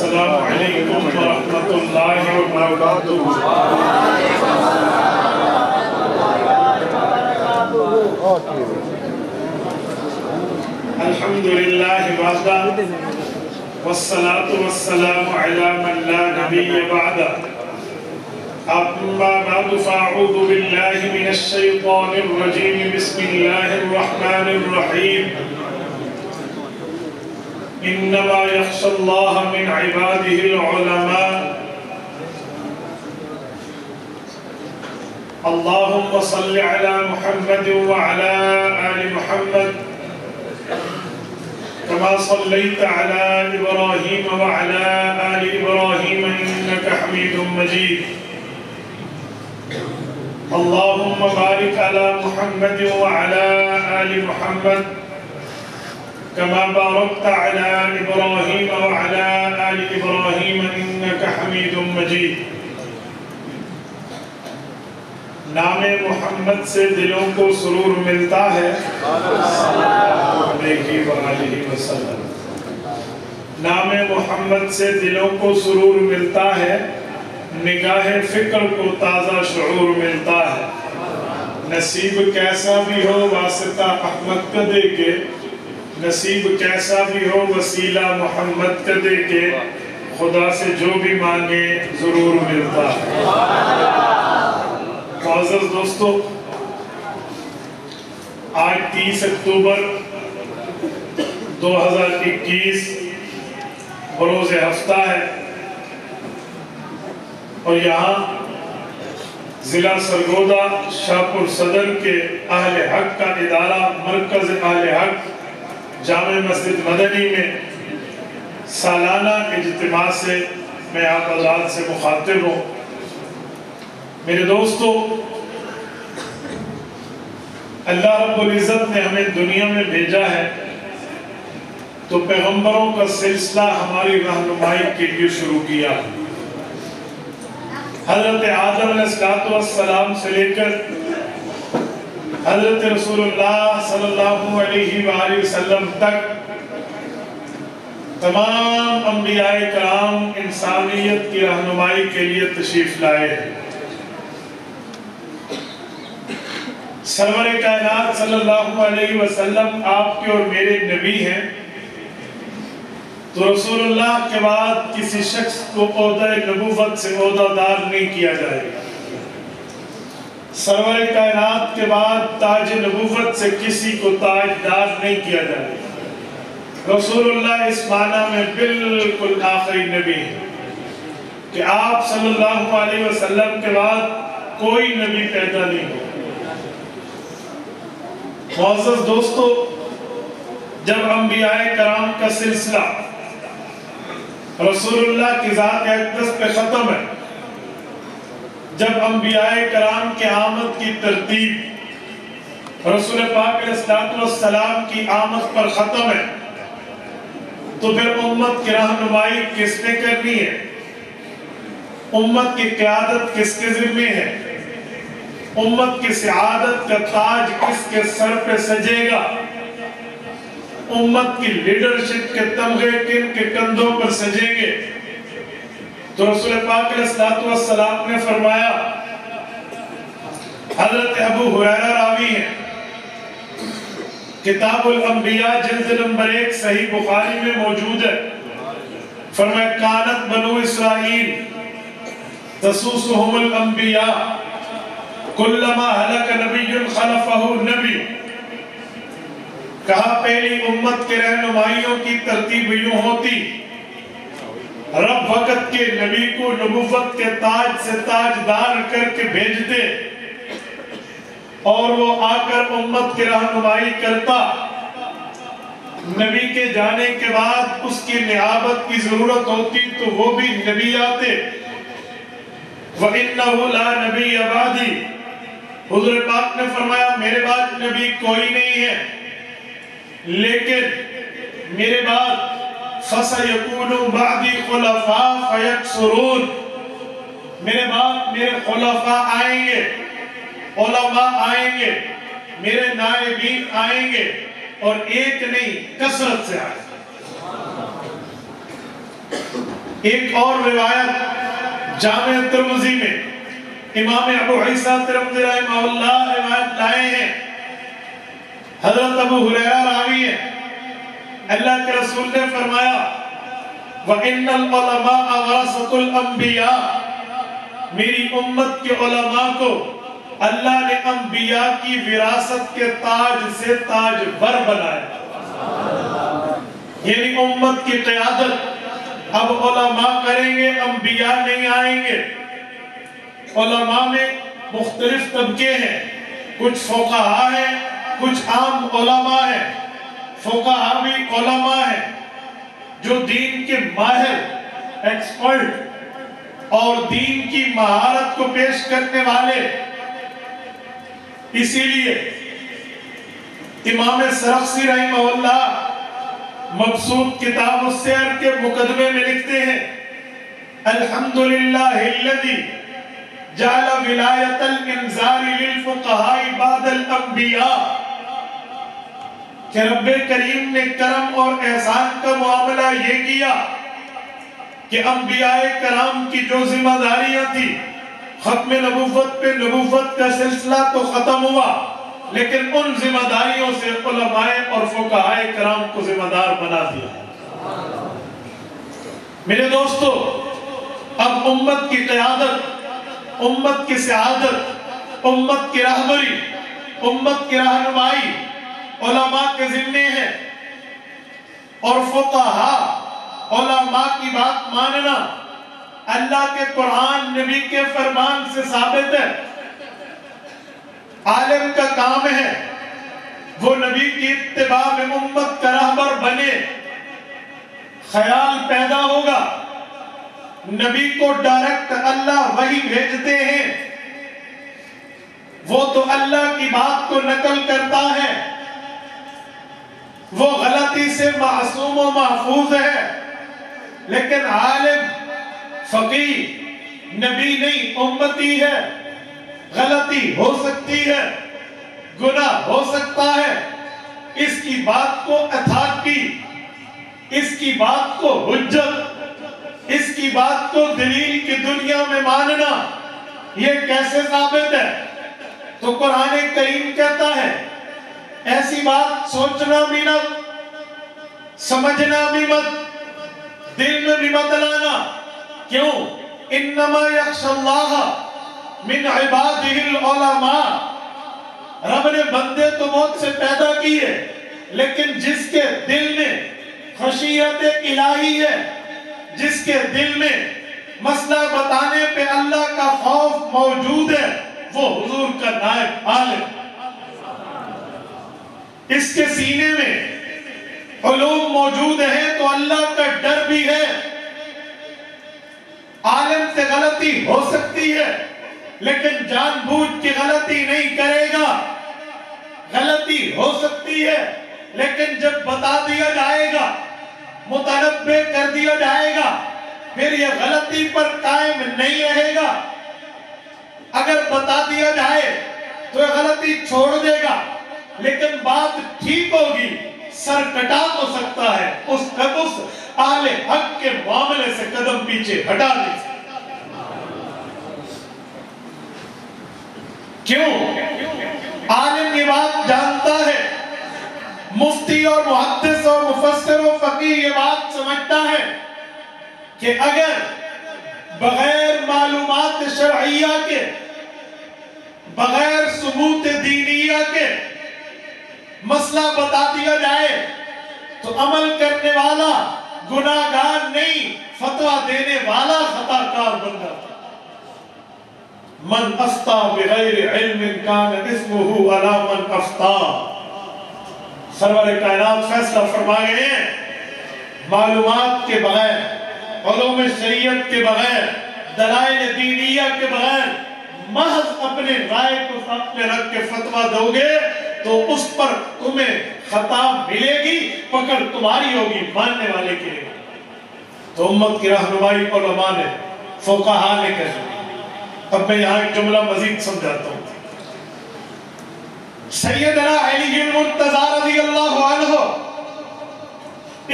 السلام علیکم ورحمۃ اللہ وبرکاتہ۔ الحمدللہ وحدہ والصلاة والسلام علی من لا نبی بعدہ، اما بعد فاعوذ باللہ من الشیطان الرجیم، بسم اللہ الرحمن الرحیم۔ انما یخشی اللہ من عبادہ العلماء۔ اللہم صل علی محمد وعلی آل محمد كما صليت على إبراهيم وعلى آل إبراهيم إنك حميد مجيد۔ اللهم بارك على محمد وعلى آل محمد كما باركت على إبراهيم وعلى آل إبراهيم إنك حميد مجيد۔ نام محمد سے دلوں کو سرور ملتا ہے، علیہ وآلہ وسلم۔ نام محمد سے دلوں کو سرور ملتا ہے، نگاہ فکر کو تازہ شعور ملتا ہے۔ نصیب کیسا بھی ہو واسطہ احمد کا دے کے، نصیب کیسا بھی ہو وسیلہ محمد کا دے کے، خدا سے جو بھی مانگے ضرور ملتا ہے۔ معزز دوستو، آج 30 اکتوبر 2021 بروز ہفتہ ہے، اور یہاں ضلع سرگودا شاہپور صدر کے اہل حق کا ادارہ مرکز اہل حق جامع مسجد مدنی میں سالانہ اجتماع سے میں آپ حضرات سے مخاطب ہوں۔ میرے دوستو، اللہ رب العزت نے ہمیں دنیا میں بھیجا ہے تو پیغمبروں کا سلسلہ ہماری رہنمائی کے لیے شروع کیا۔ حضرت آدم علیہ السلام سے لے کر حضرت رسول اللہ صلی اللہ علیہ وآلہ وسلم تک تمام انبیاء کرام انسانیت کی رہنمائی کے لیے تشریف لائے ہیں۔ سرور کائنات صلی اللہ علیہ وسلم آپ کے اور میرے نبی ہیں، تو رسول اللہ کے بعد کسی شخص کو عہدہ نبوت سے عہدہ دار نہیں کیا جائے گا۔ سرور کائنات کے بعد تاج نبوت سے کسی کو تاج دار نہیں کیا جائے گا۔ رسول اللہ اس معنی میں بالکل آخری نبی ہیں کہ آپ صلی اللہ علیہ وسلم کے بعد کوئی نبی پیدا نہیں ہو۔ معزز دوستو، جب انبیاء کرام کا سلسلہ رسول اللہ کی ذات اقدس پہ ختم ہے، جب انبیاء کرام کے آمد کی ترتیب رسول پاک علیہ السلام کی آمد پر ختم ہے، تو پھر امت کی رہنمائی کس نے کرنی ہے؟ امت کی قیادت کس کے ذمہ ہے؟ امت کی سعادت کا تاج کس کے سر پہ سجے گا؟ امت کی لیڈرشپ کے تمغے کن کے کندھوں پر سجیں گے؟ تو رسول پاک علیہ السلام نے فرمایا، حضرت ابو ہریرہ راوی ہیں، کتاب الانبیاء جلد نمبر 1 صحیح بخاری میں موجود ہے، فرمایا کانت بنو اسرائیل تسوسہم الانبیاء کلما ہلک نبی خلفہ نبی۔ کہا پہلی امت کے رہنمائیوں کی ترتیب یوں ہوتی، رب وقت کے نبی کو نبوت کے تاج سے تاجدار کر کے بھیجتے، اور وہ آ کر امت کی رہنمائی کرتا۔ نبی کے جانے کے بعد اس کی نیابت کی ضرورت ہوتی تو وہ بھی نبی آتے۔ وَإِنَّهُ لَا نَبِيَّ بَعْدِي، حضور پاک نے فرمایا میرے بعد نبی کوئی نہیں ہے، لیکن میرے بعد فَسَيَكُونُ بَعْدِي خُلَفَاءَ فَيَكْسُرُونَ، میرے بعد میرے خلفاء آئیں گے، علماء آئیں گے، میرے نائبین آئیں گے، اور ایک نہیں کثرت سے آئیں گے۔ ایک اور روایت جامع ترمذی میں امام ابو عیسیٰ ترمذی رحمہ اللہ روایت لائے ہیں، حضرت ابو ہریرہ راوی ہیں، اللہ کے رسول نے فرمایا وَإِنَّ الْعُلَمَاءَ وَرَثَةُ الْأَنْبِيَاءِ، میری امت کے علماء کو اللہ نے انبیاء کی وراثت کے تاج سے تاجور بنایا، یعنی امت کی قیادت اب علماء کریں گے، انبیاء نہیں آئیں گے۔ علماء میں مختلف طبقے ہیں، کچھ فقہاء ہیں، کچھ عام علماء ہیں۔ فقہاء بھی علماء ہیں جو دین کے ماہر، ایکسپرٹ اور دین کی مہارت کو پیش کرنے والے۔ اسی لیے امام سرخسی رحمہ اللہ مبسوط کتاب السیر کے مقدمے میں لکھتے ہیں الحمدللہ الذی جعل ولایت الانذار للفقہاء بعد الانبیاء، کہ رب کریم نے کرم اور احسان کا معاملہ یہ کیا کہ انبیاء کرام کی جو ذمہ داریاں تھی، ختم نبوت پہ نبوت کا سلسلہ تو ختم ہوا، لیکن ان ذمہ داریوں سے علماء اور فقہاء کرام کو ذمہ دار بنا دیا۔ میرے دوستو، اب امت کی قیادت، امت کی سعادت، امت کی رہبری، امت کی رہنمائی علماء کے ذمے ہے، اور فقہاء علماء کی بات ماننا اللہ کے قرآن نبی کے فرمان سے ثابت ہے۔ عالم کا کام ہے وہ نبی کی اتباع میں امت کا رہبر بنے۔ خیال پیدا ہوگا، نبی کو ڈائریکٹ اللہ وحی بھیجتے ہیں، وہ تو اللہ کی بات کو نقل کرتا ہے، وہ غلطی سے معصوم و محفوظ ہے، لیکن عالم فقیہ نبی نہیں، امتی ہے، غلطی ہو سکتی ہے، گناہ ہو سکتا ہے، اس کی بات کو اتھارٹی، اس کی بات کو حجت، اس کی بات کو دلیل کی دنیا میں ماننا، یہ کیسے ثابت ہے؟ تو قرآن کریم کہتا ہے ایسی بات سوچنا بھی نہ، سمجھنا بھی مت، دل میں بھی مت لانا۔ کیوں؟ انما یخشی اللہ من عبادہ العلماء، رب نے بندے تو موت سے پیدا کیے، لیکن جس کے دل میں خشیت الہی ہے، جس کے دل میں مسئلہ بتانے پہ اللہ کا خوف موجود ہے، وہ حضور کا نائب عالم۔ اس کے سینے میں علوم موجود ہیں تو اللہ کا ڈر بھی ہے۔ عالم سے غلطی ہو سکتی ہے، لیکن جان بوجھ کی غلطی نہیں کرے گا۔ غلطی ہو سکتی ہے، لیکن جب بتا دیا جائے گا، متنبہ کر دیا جائے گا، پھر یہ غلطی پر قائم نہیں رہے گا۔ اگر بتا دیا جائے تو یہ غلطی چھوڑ دے گا، لیکن بات ٹھیک ہوگی، سر کٹا تو سکتا ہے، اس اہل حق کے معاملے سے قدم پیچھے ہٹا نہیں سکتا۔ کیوں؟ عالم یہ بات جانتا ہے، مفتی اور محدث اور مفسر و فقیہ یہ بات سمجھتا ہے کہ اگر بغیر معلومات شرعیہ کے، بغیر ثبوت دینیہ کے مسئلہ بتا دیا جائے تو عمل کرنے والا گناہگار نہیں، فتویٰ دینے والا خطا کار بن جاتا۔ من افتا بغیر علم کان اسمہ علی من افتا، سرور کائنات فیصلہ فرما گئے ہیں، معلومات کے بغیر، علوم شریعت کے بغیر، دلائل دینیہ کے بغیر محض اپنے رائے کو سامنے رکھ کے فتویٰ دو گے تو اس پر تمہیں خطا ملے گی، پکڑ تمہاری ہوگی، ماننے والے کے لیے۔ تو امت کی رہنمائی علماء نے، فقہاء نے کر دی۔ اب میں یہاں ایک جملہ مزید سمجھاتا ہوں۔ سیدنا علی المرتضیٰ رضی اللہ عنہ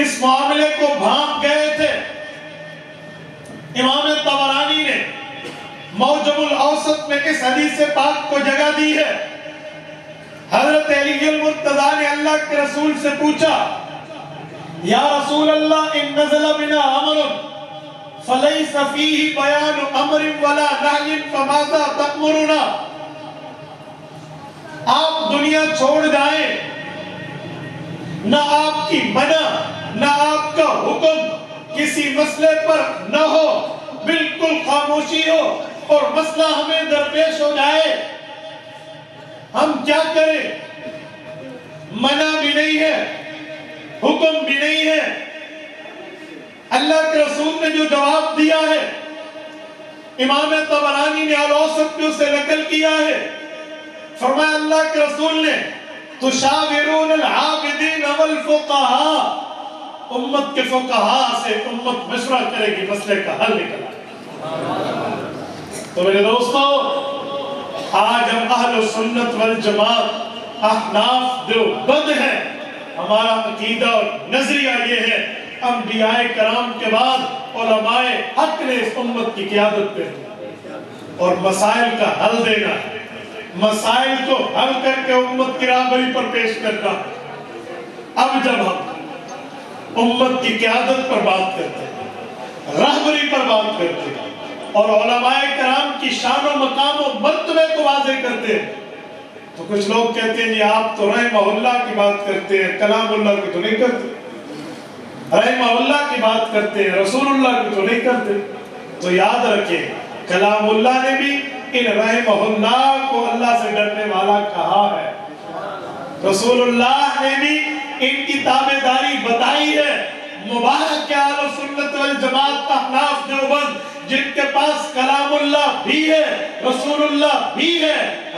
اس معاملے کو بھانپ گئے تھے امام طبرانی نے موجم الاوسط میں اس حدیث پاک کو جگہ دی ہے۔ حضرت علی المرتضیٰ نے اللہ کے رسول سے پوچھا، یا رسول اللہ ان نزل بنا امر فلیس فیہ بیان امر ولا نہی فماذا تأمرنا؟ آپ دنیا چھوڑ جائیں، نہ آپ کی منع نہ آپ کا حکم کسی مسئلے پر نہ ہو، بالکل خاموشی ہو اور مسئلہ ہمیں درپیش ہو جائے، ہم کیا کریں؟ منع بھی نہیں ہے، حکم بھی نہیں ہے۔ اللہ کے رسول نے جو جواب دیا ہے امام طبرانی نے الاوسط میں اسے نقل کیا ہے، فرمایا اللہ کے رسول نے تشاورون العابدین والفقہاء، امت کے فقہاء سے امت مشورہ کرے گی، مسئلے کا حل نکلا۔ تو میرے دوستو، آج ہم اہل سنت والجماعت احناف دیوبند ہیں، ہمارا عقیدہ اور نظریہ یہ ہے انبیاء کرام کے بعد علماء حق نے اس امت کی قیادت پہ اور مسائل کا حل دینا، مسائل کو حل کر کے امت کی راہبری پر پیش کرنا۔ اب جب ہم امت کی قیادت پر بات کرتے ہیں، راہبری پر بات کرتے ہیں اور علماء کرام کی شان و مقام و مرتبے کو واضح کرتے ہیں، تو کچھ لوگ کہتے ہیں یہ آپ تو رحمہ اللہ کی بات کرتے ہیں، کلام اللہ کی تو نہیں کرتے، رحمہ اللہ کی بات کرتے ہیں، رسول اللہ کی تو نہیں کرتے۔ تو یاد رکھیں، کلام اللہ نے بھی ان رحمہ اللہ کو اللہ سے ڈرنے والا کہا ہے، رسول اللہ نے بھی ان کی تابعداری بتائی ہے۔ مبارک کے اہل سنت والجماعت احناف دیوبند جن کے پاس کلام اللہ بھی ہے، رسول اللہ بھی ہے،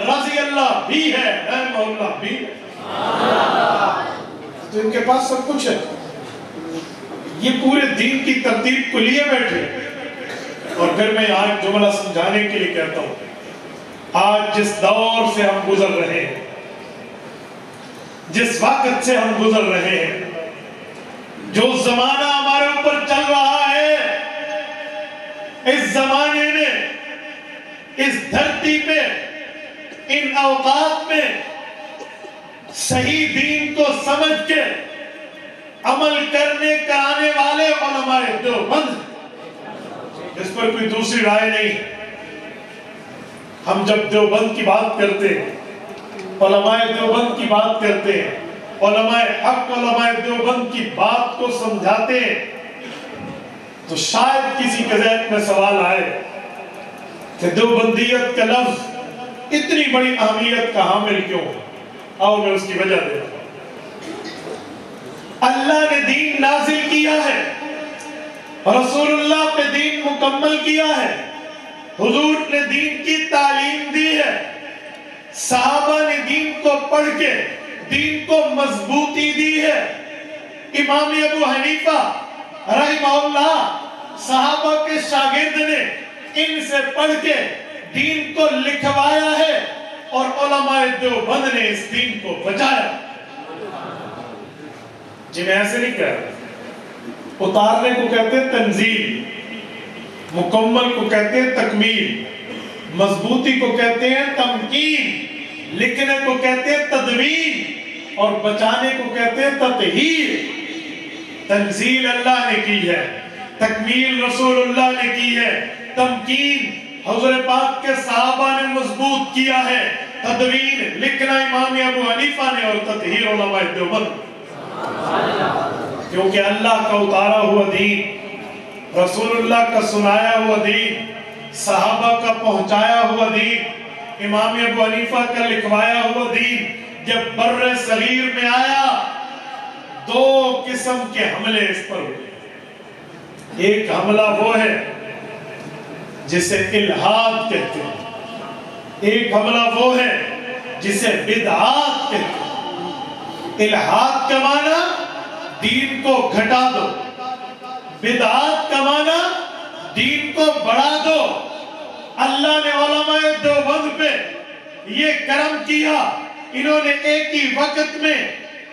رضی اللہ بھی ہے، رحمہ اللہ بھی ہے، تو ان کے پاس سب کچھ ہے۔ یہ پورے دین کی ترتیب کو لیے بیٹھے۔ اور پھر میں یہاں ایک جملہ سمجھانے کے لیے کہتا ہوں، آج جس دور سے ہم گزر رہے ہیں، جس وقت سے ہم گزر رہے ہیں، جو زمانہ ہمارے اوپر چل رہا ہے، اس زمانے نے اس دھرتی پہ ان اوقات میں صحیح دین کو سمجھ کے عمل کرنے کرانے والے علماء دیوبند، اس پر کوئی دوسری رائے نہیں۔ ہم جب دیوبند کی بات کرتے ہیں، علماء دیوبند کی بات کرتے ہیں، علماء حق علماء دیوبند کی بات کو سمجھاتے ہیں، تو شاید کسی کے ذہن میں سوال آئے کہ دیوبندیت کا لفظ اتنی بڑی اہمیت کا حامل کیوں؟ آؤ میں اس کی وجہ دے رہا ہوں۔ اللہ نے دین نازل کیا ہے، رسول اللہ پہ دین مکمل کیا ہے، حضور نے دین کی تعلیم دی ہے، صحابہ نے دین کو پڑھ کے دین کو مضبوطی دی ہے۔ امام ابو حنیفہ رحمہ اللہ صحابہ کے شاگرد نے ان سے پڑھ کے دین کو لکھوایا ہے اور علماء دیوبند نے اس دین کو بچایا۔ جی میں ایسے نہیں کہہ رہا، اتارنے کو کہتے ہیں تنزیل، مکمل کو کہتے ہیں تکمیل، مضبوطی کو کہتے ہیں تمکین، لکھنے کو کہتے ہیں تدوین اور بچانے کو کہتے ہیں تطہیر۔ تنزیل اللہ نے کی ہے، تکمیل رسول اللہ نے کی ہے، تمکین حضور پاک کے صحابہ نے مضبوط کیا ہے، تدوین لکھنا امام ابو حنیفہ نے اور تطہیر علماء دیوبند۔ کیونکہ اللہ کا اتارا ہوا دین، رسول اللہ کا سنایا ہوا دین، صحابہ کا پہنچایا ہوا دین، امام ابو حنیفہ کا لکھوایا ہوا دین جب بر صغیر میں آیا، دو قسم کے حملے اس پر ہوئے۔ ایک حملہ وہ ہے جسے الہاد کہتے ہیں، ایک حملہ وہ ہے جسے بدعات کہتے ہیں۔ الہاد کا معنی دین کو گھٹا دو، بدعات کا معنی دین کو بڑھا دو۔ اللہ نے علماء دیوبند پہ یہ کرم کیا، انہوں نے ایک ہی وقت میں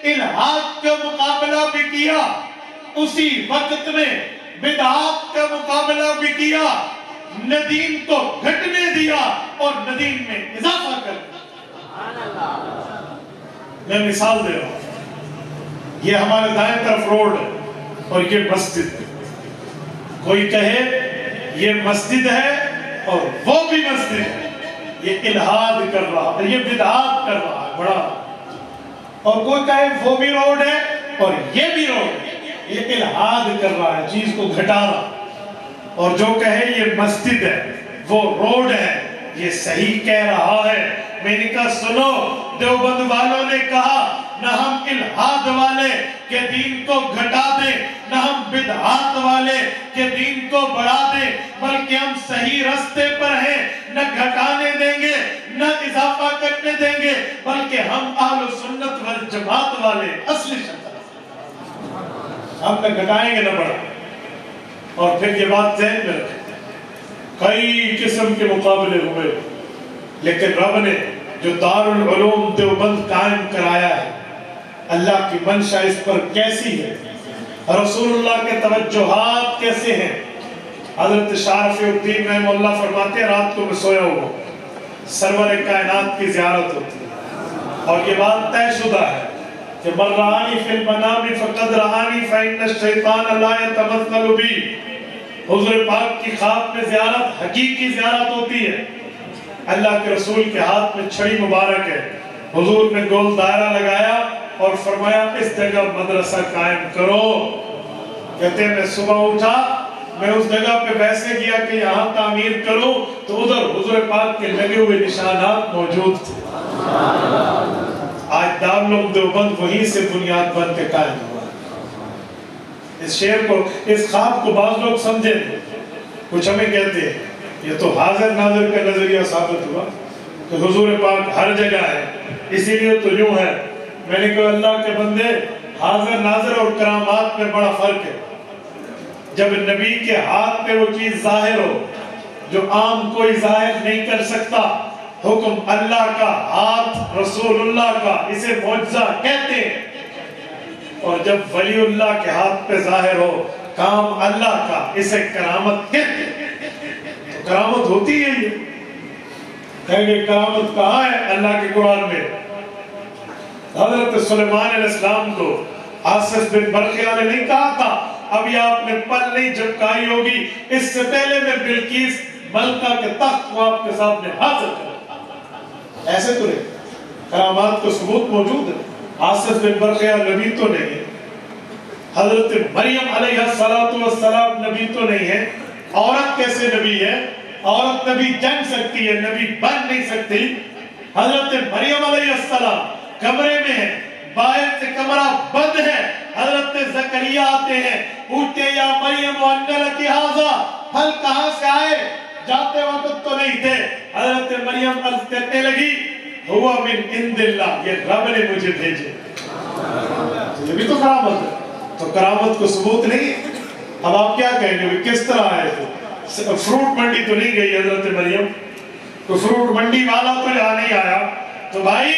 الہاد کا مقابلہ بھی کیا، اسی وقت میں بدعات کا مقابلہ بھی کیا؟ ندیم کو گھٹنے دیا اور ندیم میں اضافہ کر دیا۔ میں مثال دے رہا ہوں، یہ ہمارے دائیں طرف روڈ ہے اور یہ مسجد ہے۔ کوئی کہے یہ مسجد ہے اور وہ بھی مسجد ہے، یہ الہاد کر رہا ہے، یہ بدعات کر رہا ہے بڑا۔ اور کوئی کہے وہ بھی روڈ ہے اور یہ بھی روڈ ہے، یہ الہاد کر رہا ہے، چیز کو گھٹا رہا۔ اور جو کہے یہ مسجد ہے وہ روڈ ہے، یہ صحیح کہہ رہا ہے۔ میں نے کہا سنو، دیوبند والوں نے کہا نہ ہم الہاد والے کہ دین کو گھٹا دیں، نہ ہم بدعات والے کہ دین کو بڑھا دیں، بلکہ ہم صحیح رستے پر ہیں، نہ گھٹانے دیں گے نہ اضافہ کرنے دیں گے، بلکہ ہم اہل سنت والجماعت والے اصلی شکل، ہم نہ گھٹائیں گے نہ بڑھائیں۔ اور پھر یہ بات ذہن میں رکھیں، کئی قسم کے مقابلے ہوئے، لیکن رب نے جو دارالعلوم دیوبند قائم کرایا ہے، اللہ کی منشا اس پر کیسی ہے، رسول اللہ کے توجہات کیسے ہیں۔ حضرت شاہ رفیع الدین رحمہ اللہ فرماتے ہیں رات کو میں سویا ہوا سرور کائنات کی زیارت ہوتی ہے، اور یہ بات طے شدہ ہے کہ من رآنی فی المنام فقد رآنی فإن الشیطان لا يتمثل بی۔ حضور پاک کی خواب میں زیارت حقیقی زیارت ہوتی ہے۔ اللہ کے رسول کے ہاتھ میں چھڑی مبارک ہے، حضور نے گول دائرہ لگایا اور فرمایا اس جگہ مدرسہ قائم کرو۔ کہتے ہیں میں صبح اٹھا، میں اس جگہ پہ ویسے گیا کہ یہاں تعمیر کروں تو ادھر حضور پاک کے لگے ہوئے نشانات موجود تھے۔ آج دارالعلوم دیوبند وہیں سے بنیاد بن کے قائم ہوا۔ اس شعر کو، اس خواب کو بعض لوگ سمجھے تھے، کچھ ہمیں کہتے ہیں یہ تو حاضر ناظر کا نظریہ ثابت ہوا کہ حضور پاک ہر جگہ ہے، اسی لیے تو یوں ہے۔ میں نے کہا اللہ کے بندے، حاضر ناظر اور کرامات میں بڑا فرق ہے۔ جب نبی کے ہاتھ پہ وہ چیز ظاہر ہو جو عام کوئی ظاہر نہیں کر سکتا، حکم اللہ کا، ہاتھ رسول اللہ کا، اسے معجزہ کہتے ہیں۔ اور جب ولی اللہ کے ہاتھ پہ ظاہر ہو کام اللہ کا، اسے کرامت کہتے ہیں۔ تو کرامت ہوتی ہے یہ، کہیں گے کرامت کہاں ہے اللہ کے قرآن میں؟ حضرت سلیمان علیہ السلام کو آسس بن برقیہ نے نہیں کہا تھا ابھی آپ نے پل نہیں جھپکائی ہوگی، اس سے پہلے میں بلقیس ملکہ کے تخت کو آپ کے سامنے حاضر کروں؟ ایسے تو نہیں، کرامات کو ثبوت موجود ہے۔ آسس بن برقیہ نبی تو نہیں ہے، حضرت مریم علیہ السلام نبی تو نہیں ہے، عورت کیسے نبی ہے؟ عورت نبی جن سکتی ہے، نبی بن نہیں سکتی۔ حضرت مریم علیہ السلام کمرے میں ہے، باہر سے کمرہ بند ہے، حضرت زکریہ آتے ہیں، پوچھتے یا مریم وَأَنَّ لَكِ هَذَا، پھل کہاں سے آئے؟ جاتے وقت تو نہیں تھے۔ حضرت مریم عرض کرنے لگی ہوا من عند اللہ، یہ رب نے مجھے بھیجے۔ یہ بھی تو کرامت ہے، تو کرامت کو ثبوت نہیں۔ اب آپ کیا کہیں گے کس طرح آئے تھے؟ فروٹ منڈی تو نہیں گئی حضرت مریم، تو فروٹ منڈی والا تو یہاں نہیں آیا۔ تو بھائی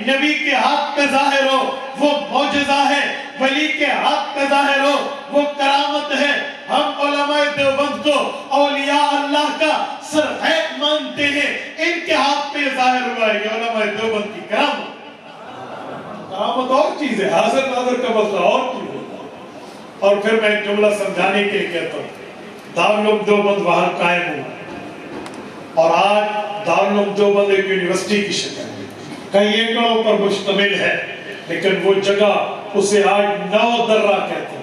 نبی کے ہاتھ پہ ظاہر ہو وہ معجزہ ہے، ولی کے ہاتھ پہ ظاہر ہو وہ کرامت ہے۔ ہم علماء دیوبند کو اولیاء اللہ کا سرحیت مانتے ہیں، ان کے ہاتھ پہ ظاہر ہوا ہے، یہ علماء دیوبند کی کرامت۔ کرامت اور چیز ہے، حاضر ناظر کا مسئلہ اور چیز ہے۔ اور پھر میں ایک جملہ سمجھانے کے لیے کہتا ہوں، دارالعلوم دیوبند وہاں قائم ہوا، اور آج دارالعلوم دیوبند ایک یونیورسٹی کی شکل ہے، کئی ایکڑوں پر مشتمل ہے، لیکن وہ جگہ اسے آج 9 درہ کہتے ہیں۔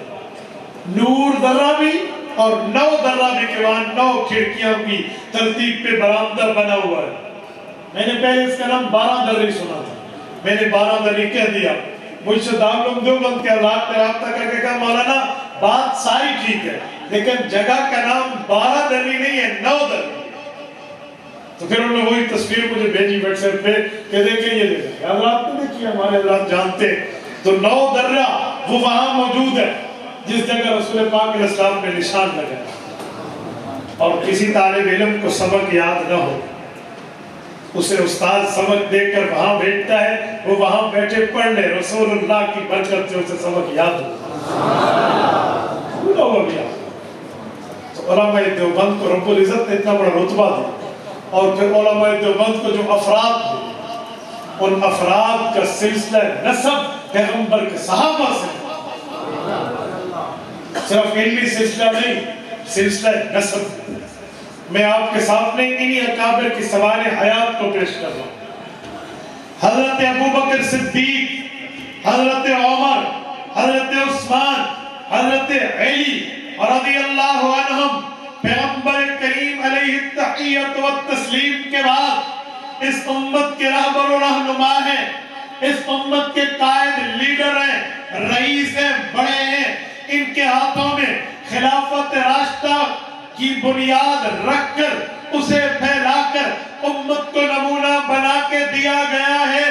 نور درہ بھی اور 9 درہ بھی، کہ وہاں 9 کھڑکیاں بھی ترتیب پہ برآمدہ بنا ہوا ہے۔ میں نے پہلے اس کا نام 12 درہ سنا تھا، میں نے 12 درہ کہہ دیا۔ مجھ سے دارالعلوم دیوبند کے حضرات نے رابطہ کر کے کہا مولانا بات ساری ٹھیک ہے، لیکن جگہ کا نام 12 درہ نہیں ہے، 9 درہ۔ تو پھر انہوں نے وہی تصویر مجھے بھیجی واٹس ایپ پہ کہ دیکھیں یہ دیکھیں، حضرات نے دیکھی، ہمارے حضرات جانتے ہیں۔ تو 9 درہ وہ وہاں موجود ہے جس جگہ رسول پاک علیہ السلام نے نشان لگایا۔ اور کسی طالب علم کو سبق یاد نہ ہو، اسے استاد سبق دے کر وہاں بیٹھتا ہے، وہ وہاں بیٹھے پڑھ لے، رسول اللہ کی برکت سے اسے سبق یاد ہو۔ تو علماء دیوبند کو رب العزت نے اتنا بڑا رتبہ دیا، اور پھر علماء دیوبند کو جو افراد تھے، ان افراد کا سلسلہ نسب پیغمبر کے صحابہ سے، صرف علمی سلسلہ نہیں، سلسلہ نسب۔ میں آپ کے سامنے انہی اکابر کی سوانح حیات کو پیش کر رہا ہوں۔ حضرت ابوبکر صدیق، حضرت عمر، حضرت عثمان، حضرت علی رضی اللہ عنہم پیغمبر کریم علیہ التحیۃ والتسلیم کے بعد اس امت کے رہبر و رہنما ہیں، اس امت کے قائد لیڈر ہیں، رئیس ہیں، بڑے ہیں۔ ان کے ہاتھوں میں خلافت راشدہ کی بنیاد رکھ کر، اسے پھیلا کر امت کو نمونہ بنا کے دیا گیا ہے۔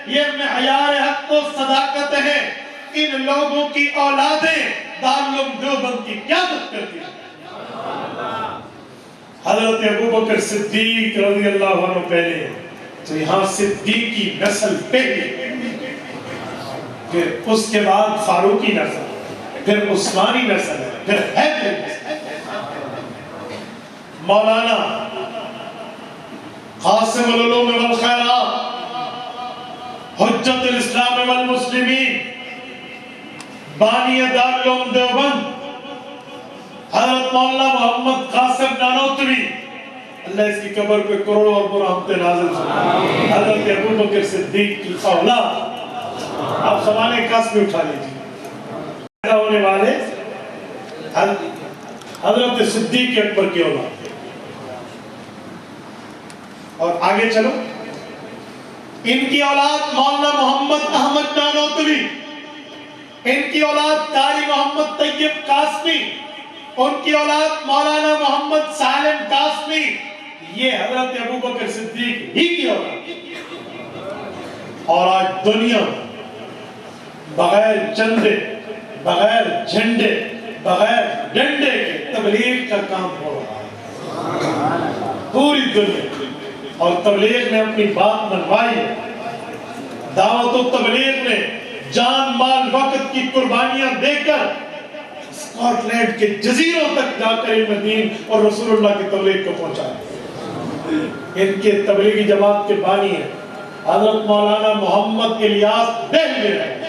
یہ معیار حق و صداقت ہے۔ ان لوگوں کی اولادیں دارالعلوم دیوبند کی قیادت کرتی ہیں۔ حضرت ابوبکر صدیق رضی اللہ عنہ پہلے ہیں، تو یہاں صدیقی نسل پہلے، پھر اس کے بعد فاروقی نسل، پھر عثمانی نسل ہے، پھر حیدری نسل۔ مولانا قاسم العلوم والخیرات، حجت الاسلام والمسلمین، بانی دارالعلوم دیوبند، حضرت مولانا محمد قاسم نانوتوی، اللہ اس کی قبر پہ کروڑوں اور رحمتیں نازل فرمائے۔ حضرت ابوبکر صدیق کی اولاد، آپ سوانح کاس میں اٹھا لیجیے، پیدا ہونے والے حضرت صدیق اکبر کی اولاد۔ اور آگے چلو، ان کی اولاد مولانا محمد احمد نانوتوی، ان کی اولاد قاری محمد طیب قاسمی، ان کی اولاد مولانا محمد سالم قاسمی، یہ حضرت ابوبکر صدیق ہی کی اولاد۔ اور آج دنیا بغیر چندے، بغیر جھنڈے، بغیر ڈنڈے کے تبلیغ کا کام ہو رہا ہے پوری دنیا، اور تبلیغ نے اپنی بات منوائی ہے۔ دعوت و تبلیغ نے جان مال وقت کی قربانیاں دے کر اسکاٹ لینڈ کے جزیروں تک جا کر علم دین اور رسول اللہ کی تبلیغ کو پہنچایا۔ ان کے تبلیغی جماعت کے بانی ہیں حضرت مولانا محمد الیاس دہلوی رحمۃ،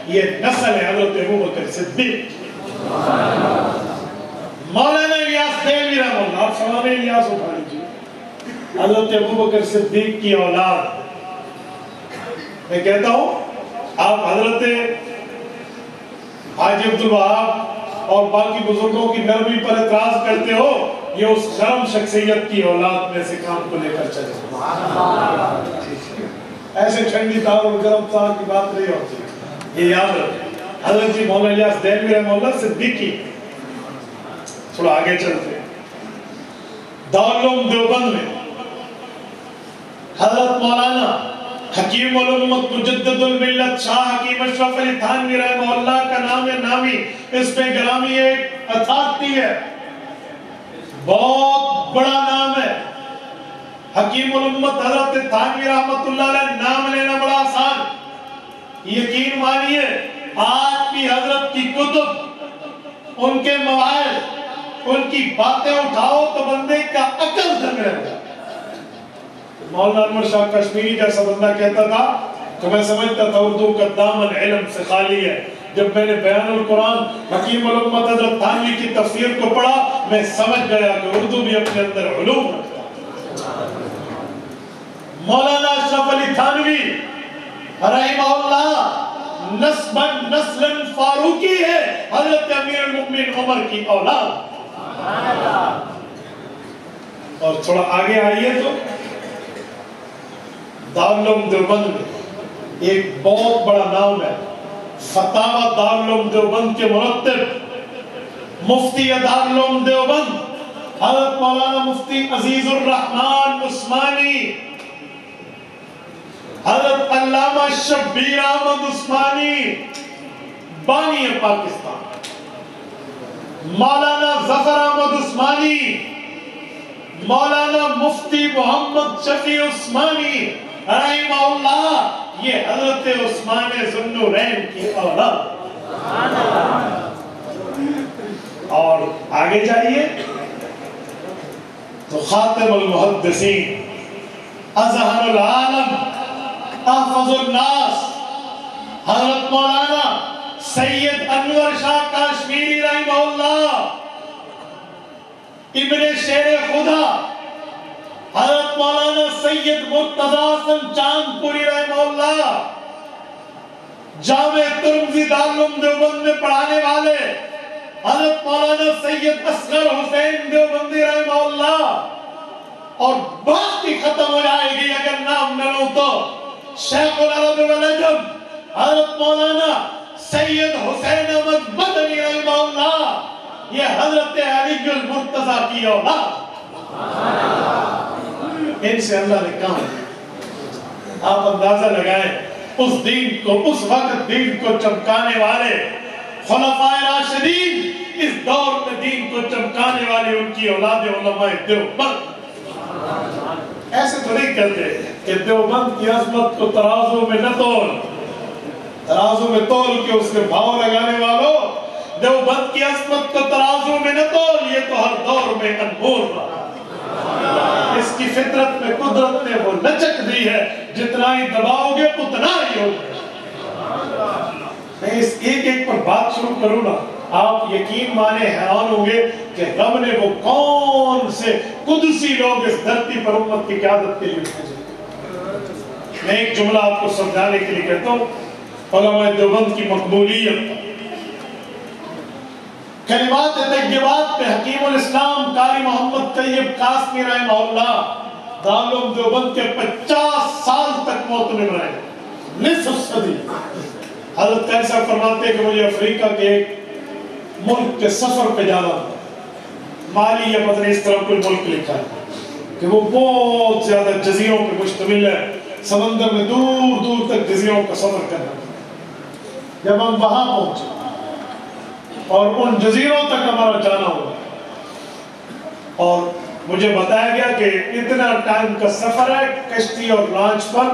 یہ نسل ہے حضرت ابوبکر صدیق۔ مولانا الیاس دہلوی رحمۃ اللہ، آپ سوانح الیاس اٹھا لیجیے، حضرت ابوبکر صدیق کی اولاد۔ میں کہتا ہوں، آپ حضرت حاجی عبدالوہاب اور باقی بزرگوں کی نرمی پر اعتراض کرتے ہو، یہ اس گرم شخصیت کی اولاد میں سے کام کو لے کر چلے۔ ایسے ٹھنڈی تار اور گرم تار کی بات نہیں ہوتی، یہ یاد رکھیں۔ حضرت جی مولانا الیاس دہلوی رحمہ اللہ صدیقی۔ تھوڑا آگے چلتے ہیں، دارالعلوم دیوبند میں حضرت مولانا حکیم الامت مجدد الملت شاہ حکیم اشرف علی تھانوی رحمہ اللہ کا نام نامی، اس میں گرامی ایک اتھارٹی ہے، بہت بڑا نام ہے حکیم الامت حضرت تھانوی رحمۃ اللہ علیہ۔ نام لینا بڑا آسان، یقین مانیے آج بھی حضرت کی کتب، ان کے مواعظ، ان کی باتیں اٹھاؤ تو بندے کا عقل دنگ رہتا ہے۔ مولانا انور شاہ کشمیری جیسا بندہ کہتا تھا کہ میں سمجھتا تھا اردو کا دامن علم سے خالی ہے، جب میں نے بیان القرآن حکیم الامت حضرت تھانوی کی تفسیر کو پڑھا، میں سمجھ گیا کہ اردو بھی اپنے اندر علوم رکھتا ہے۔ مولانا اشرف علی تھانوی رحمہ اللہ نسباً نسلاً فاروقی ہے، حضرت امیر المؤمنین عمر کی اولاد۔ اور تھوڑا آگے آئیے تو دارالعلوم دیوبند میں ایک بہت بڑا نام ہے، فتاوی دارالعلوم دیوبند کے مرتب مفتی دارالعلوم دیوبند حضرت مولانا مفتی عزیز الرحمن عثمانی، حضرت علامہ شبیر احمد عثمانی، بانی پاکستان، مولانا ظفر احمد عثمانی، مولانا مفتی محمد شفیع عثمانی رحمہ اللہ، یہ حضرت عثمان ذوالنورین کی اولاد۔ اور آگے جائیے، تو خاتم المحدثین، اذہان العالم، احفظ الناس، حضرت مولانا سید انور شاہ کاشمیری رحمہ اللہ، ابن شیر خدا حضرت مولانا سید مرتضی حسن چاندپوری رحمہ اللہ، جامع ترمذی دارالعلوم دیوبند میں پڑھانے والے حضرت مولانا سید اصغر حسین دیوبندی رحمہ اللہ، اور بات ہی ختم ہو جائے گی اگر نام نہ لوں تو شیخ العرب والعجم حضرت مولانا سید حسین احمد مدنی رحمہ اللہ، یہ حضرت علی المرتضیٰ کی اولاد، ان سے اللہ نے کہا۔ آپ اندازہ لگائیں اس دین کو، اس وقت دین کو چمکانے والے خلفائے راشدین، اس دور میں دین کو چمکانے والے ان کی اولاد علماء دیوبند۔ ایسے تو نہیں کہتے کہ دیوبند کی عظمت کو ترازو میں نہ تول، ترازو میں تول کے اس کے بھاؤ لگانے والوں، دیوبند کی عظمت کو ترازو میں نہ تول، یہ تو ہر دور میں انمول رہا، اس کی فطرت میں قدرت نے وہ لچک دی ہے، جتنا ہی دباؤ گے اتنا ہی ہوگا۔ میں اس ایک ایک پر بات شروع کروں نا، آپ یقین مانے حیران ہوں گے کہ رب نے وہ کون سے قدسی لوگ اس دھرتی پر امت کی قیادت کے لیے بھیجے۔ میں ایک جملہ آپ کو سمجھانے کے لیے کہتا ہوں، علماء دیوبند کی مقبولیت، کلمات طیبات پہ حکیم الاسلام قاری محمد طیب قاسمی رحمہ اللہ دارالعلوم دیوبند کے 50 سال تک معتمد رہے، نصف صدی۔ حضرت قاری صاحب فرماتے ہیں کہ مجھے افریقہ کے ایک ملک کے سفر پہ جانا تھا، مالی یا پتہ نہیں اس طرح کوئی ملک لکھا ہے کہ وہ بہت زیادہ جزیروں پہ مشتمل ہے، سمندر میں دور دور تک جزیروں کا سفر کرنا تھا۔ جب ہم وہاں پہنچے اور ان جزیروں تک ہمارا جانا ہوا اور مجھے بتایا گیا کہ اتنا ٹائم کا سفر ہے کشتی اور لانچ پر،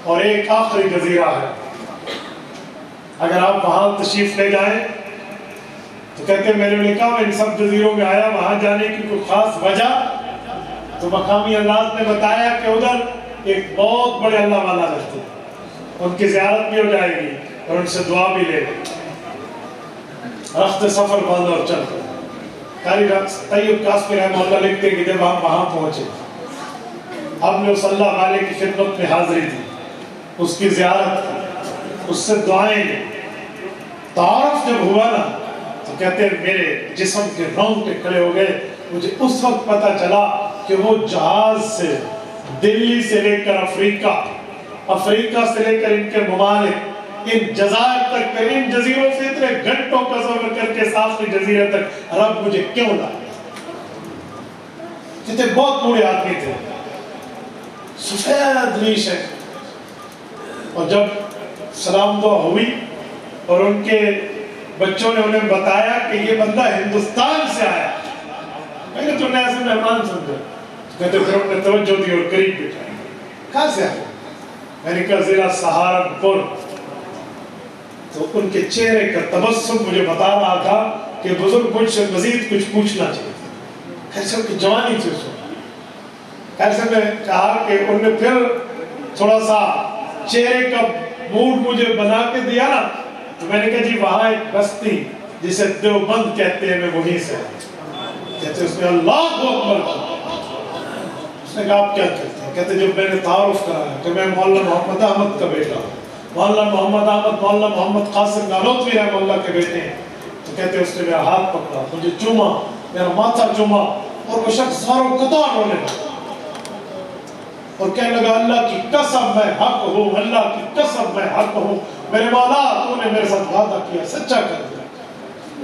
اور ایک آخری جزیرہ ہے، اگر آپ وہاں تشریف لے جائیں تو کہتے ہیں میں نے کہا میں ان سب جزیروں میں آیا، وہاں جانے کی کوئی خاص وجہ؟ تو مقامی اللہ نے بتایا کہ ادھر ایک بہت بڑے اللہ والا رہتے ہیں، ان کی زیارت بھی ہو جائے گی اور ان سے دعا بھی لے گی۔ رخت سفر باندھا اور چل پڑے۔ قاری طیب قاسمی رحمہ اللہ لکھتے ہیں کہ جب ہم وہاں پہنچے، ہم نے اس اللہ والے کی خدمت میں حاضری دی، اس کی زیارت کی، اس سے دعائیں لی، تعارف جب ہوا نا تو کہتے ہیں میرے جسم کے رونگٹے کھڑے ہو گئے۔ مجھے اس وقت پتا چلا کہ وہ جہاز سے دلی سے لے کر افریقہ سے لے کر ان کے ممالک، ان جزائر تک، ان جزیروں سے اتنے گھنٹوں کا سفر کر کے آخری جزیرے تک رب مجھے کیوں لایا؟ کہتے بہت بوڑھے آدمی تھے، سفید ریش ہے، اور جب سلام دعا ہوئی اور ان کے بچوں نے انہیں بتایا کہ یہ بندہ ہندوستان سے آیا، میں نے تو ایسے مہمان سمجھا، کہتے پھر ہم نے توجہ دی اور قریب بٹھایا، کہاں سے آیا؟ میں نے کہا ضلع سہارنپور۔ تو ان کے چہرے کا تبسم مجھے بتا رہا تھا کہ بزرگ مجھ سے مزید کچھ پوچھنا چاہیے۔ خیر صاحب کی جوانی تھی اس وقت۔ خیر صاحب نے کہا کہ ان نے پھر تھوڑا سا چہرے کا موڈ مجھے بنا کے دیا نا، تو میں نے کہا جی وہاں ایک بستی جسے دیوبند کہتے ہیں میں وہیں سے، کہتے اس نے اللہ اکبر، اس نے کہا آپ کیا کہتے ہیں؟ کہتے جب میں نے تعارف کرایا کہ میں مولانا محمد احمد کا بیٹا ہوں، مولانا محمد احمد مولانا محمد قاسم نانوتوی رحمہ اللہ کے بیٹے ہیں، تو کہتے اس نے میرا ہاتھ پکڑا، مجھے چوما، میرا ماتھا چوما، اور وہ شخص زاروں قطار ہونے لگا اور کہنے لگا اللہ کی قسم میں حق ہوں، اللہ کی قسم میں حق ہوں، میرے مولا تو نے میرے ساتھ وعدہ کیا، سچا کر دیا۔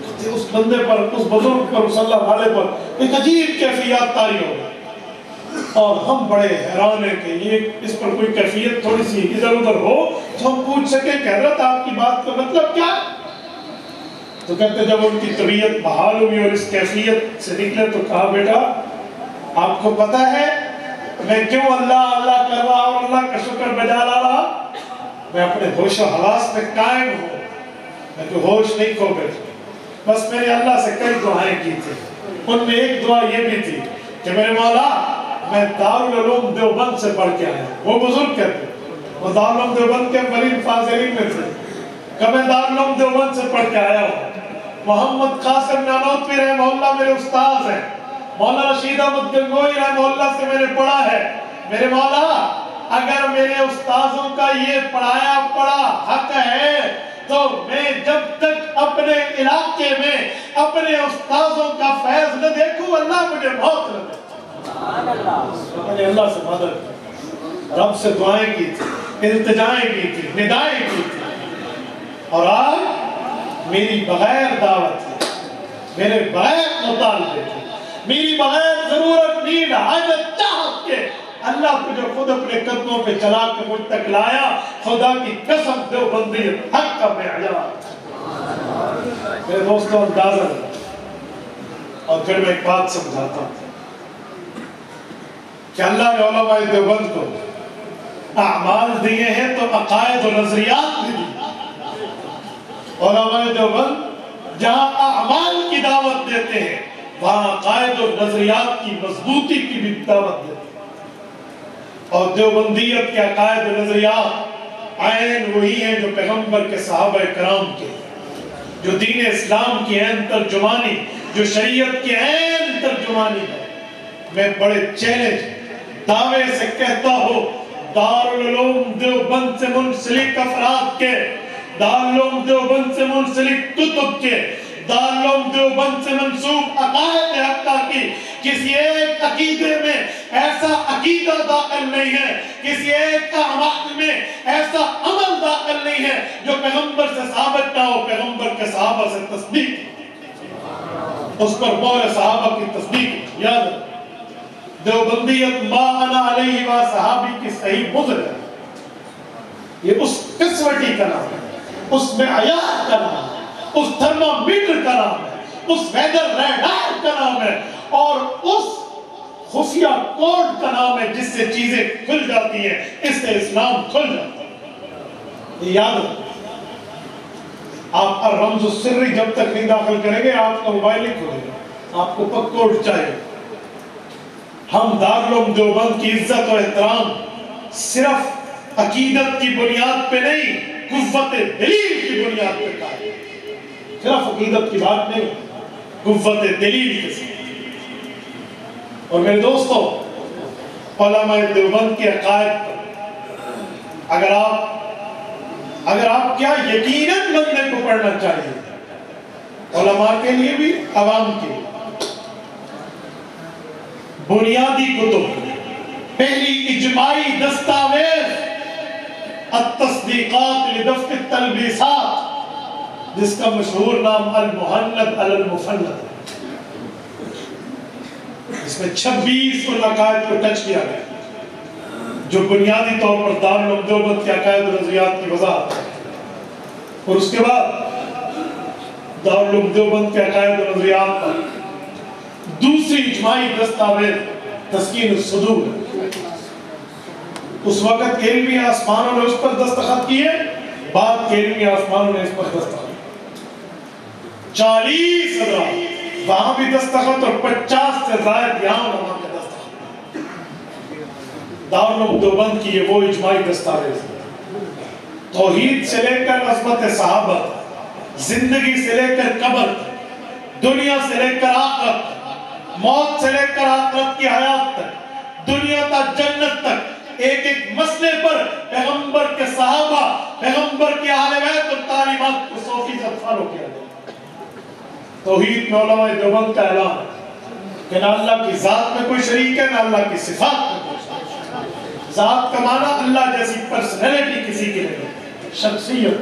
کہتے اس بندے پر، اس بزرگ پر، اس اللہ والے پر ایک عجیب کیفیات طاری ہو گئی، اور ہم بڑے حیران ہیں کہ یہ اس پر کوئی کیفیت تھوڑی سی ادھر ادھر ہو تو ہم پوچھ سکیں کہ حضرت آپ کی بات کا مطلب کیا؟ تو کہتے جب ان کی طبیعت بحال ہوئی اور اس کیفیت سے نکلے تو کہا بیٹا آپ کو پتہ ہے میں کیوں اللہ اللہ کر رہا اور اللہ کا شکر بجا لا رہا؟ میں اپنے ہوش و حواس میں قائم ہوں، میں تو ہوش نہیں کھو بیٹھا، بس میں نے اللہ سے کئی دعائیں کی تھی، ان میں ایک دعا یہ بھی تھی کہ میرے مولا میں دارالعلوم دیوبند سے پڑھ کے آیا. وہ بزرگ کہتے وہ دارالعلوم دیوبند کے فرید فاضلین میں تھے کہ میں دارالعلوم دیوبند سے پڑھ کے آیا ہوں. محمد قاسم نانوتوی رحمہ اللہ میرے استاذ ہیں. مولانا رشید احمد گنگوئی رحمہ اللہ سے میں نے پڑھا ہے. میرے مولا اگر میرے استاذوں کا یہ پڑھایا پڑھا حق ہے تو میں جب تک اپنے علاقے میں اپنے استاذوں کا فیض نہ دیکھوں اللہ مجھے موت نہ دے. میں نے اللہ سے مدد کی, رب سے دعائیں کی تھی, التجائیں کی تھی, ندائیں کی تھی, اور آج میری بغیر دعوت تھی, میرے بغیر مطالبے تھی, میری بغیر ضرورت نیڈ حاجت چاہت کے اللہ تجھے خود اپنے قدموں پہ چلا کے مجھ تک لایا. خدا کی قسم دیوبندیت حق کا معیار. میرے دوستوں اندازہ اور پھر میں ایک بات سمجھاتا ہوں کہ اللہ نے علماء دیوبند کو اعمال دیے ہیں تو عقائد و نظریات بھی دی. علماء دیوبند جہاں اعمال کی دعوت دیتے ہیں وہاں عقائد و نظریات کی مضبوطی کی بھی دعوت دیتے ہیں. اور دیوبندیت کے عقائد و نظریات عین وہی ہیں جو پیغمبر کے صحابہ کرام کے, جو دین اسلام کی عین ترجمانی, جو شریعت کی عین ترجمانی ہے. میں بڑے چیلنج دعوے سے کہتا ہوں دارالعلوم دیوبند سے منسلک افراد کے, دارالعلوم دیوبند سے منسلک کتب کے, دارالعلوم دیوبند سے منسوب عقائد حقہ کی کسی ایک عقیدے میں ایسا عقیدہ داخل نہیں ہے, کسی ایک عمل میں ایسا عمل داخل نہیں ہے جو پیغمبر سے ثابت نہ ہو, پیغمبر کے صحابہ سے تصدیق, اس پر مور صحابہ کی تصدیق. یاد ہے دیوبندیت ما انا علیہ و صحابی کی صحیح مضر ہے. یہ اس قسمتی کا نام ہے, اس معیار کا نام ہے, اس تھرمامیٹر کا نام ہے, اس ویدر ریڈار کا نام ہے, اور اس خفیہ کوڈ کا نام ہے جس سے چیزیں کھل جاتی ہیں, اس سے اسلام کھل جاتا ہے. یاد رکھیں آپ الرمز السری جب تک نہیں داخل کریں گے آپ کا موبائل نہیں کھولے گا, آپ کو پک کوڈ چاہیے. ہم دارالعلوم دیوبند کی عزت و احترام صرف عقیدت کی بنیاد پہ نہیں, قوت دلیل کی بنیاد پہ قائم. صرف عقیدت کی بات نہیں, قوت دلیل کے ساتھ. اور میرے دوستو علماء دیوبند کے عقائد پر اگر آپ کیا یقیناً بندے کو پڑھنا چاہیے, علماء کے لیے بھی عوام کے لیے بنیادی کتب. پہلی اجماعی دستاویز التصدیقات لدفع التلبیسات, جس کا مشہور نام المحند علی المفند ہے. اس میں 26 ان عقائد کو ٹچ کیا گیا جو بنیادی طور پر دارالعلوم دیوبند کے عقائد و نظریات کی وضاحت ہے. اور اس کے بعد دارالعلوم دیوبند کے عقائد و نظریات پر دوسری اجماعی دستاویز تسکین الصدور ہے. اس وقت علمی آسمانوں نے اس پر دستخط کیے, بعد کے علمی آسمانوں نے اس پر دستخط کیے. 40,000 وہاں بھی دستخط اور 50 سے زائد یہاں وہاں کے دستخط. دارالعلوم دیوبند کی یہ وہ اجماعی دستاویز ہے. توحید سے لے کر عظمت صحابت, زندگی سے لے کر قبر, دنیا سے لے کر آخرت, موت سے لے کر آخرت کی حیات تک, دنیا تا جنت تک, ایک ایک مسئلے پر پیغمبر کے صحابہ, پیغمبر کے اہل بیت اور تعلیمات کو 100% فالو کیا گیا. توحید میں علماء دیوبند کا اعلان ہے کہ نہ اللہ کی ذات میں کوئی شریک ہے, نہ اللہ کی صفات میں کوئی شریک ہے. ذات کا معنی اللہ جیسی پرسنالٹی کسی کے لیے, شخصیت,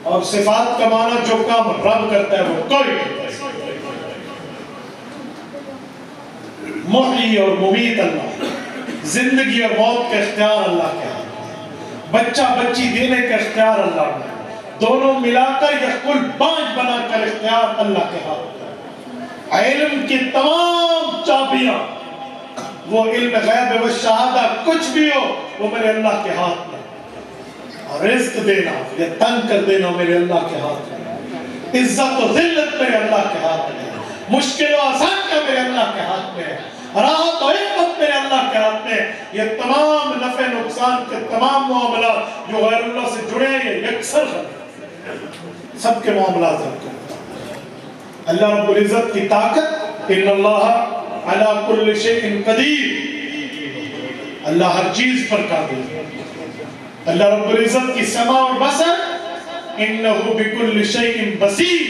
اور صفات کا معنی جو کام رب کرتا ہے وہ کوئی نہیں. محیی اور ممیت اللہ, زندگی اور موت کا اختیار اللہ کے ہاتھ, بچہ بچی دینے کا اختیار اللہ نے, دونوں ملا کر یا کل 5 بنا کر اختیار اللہ کے ہاتھ. علم کی تمام چابیاں, وہ علم غیب و شہادہ کچھ بھی ہو وہ میرے اللہ کے ہاتھ میں, اور رزق دینا یا تنگ کر دینا میرے اللہ کے ہاتھ میں, عزت و ذلت میرے اللہ کے ہاتھ میں, مشکل و آسانیاں میرے اللہ کے ہاتھ میں ہے، راحت و عزت میرے اللہ کے ہاتھ میں ہے۔ یہ تمام نفع نقصان کے تمام معاملات جو غیر اللہ سے جڑے ہیں یہ یکسر سب کے معاملات ہیں۔ اللہ رب العزت کی طاقت، ان اللہ علی کل شیء قدیر، اللہ ہر چیز پر قادر ہے۔ اللہ رب العزت کی سمع اور بصر، انہ بکل شیء بصیر،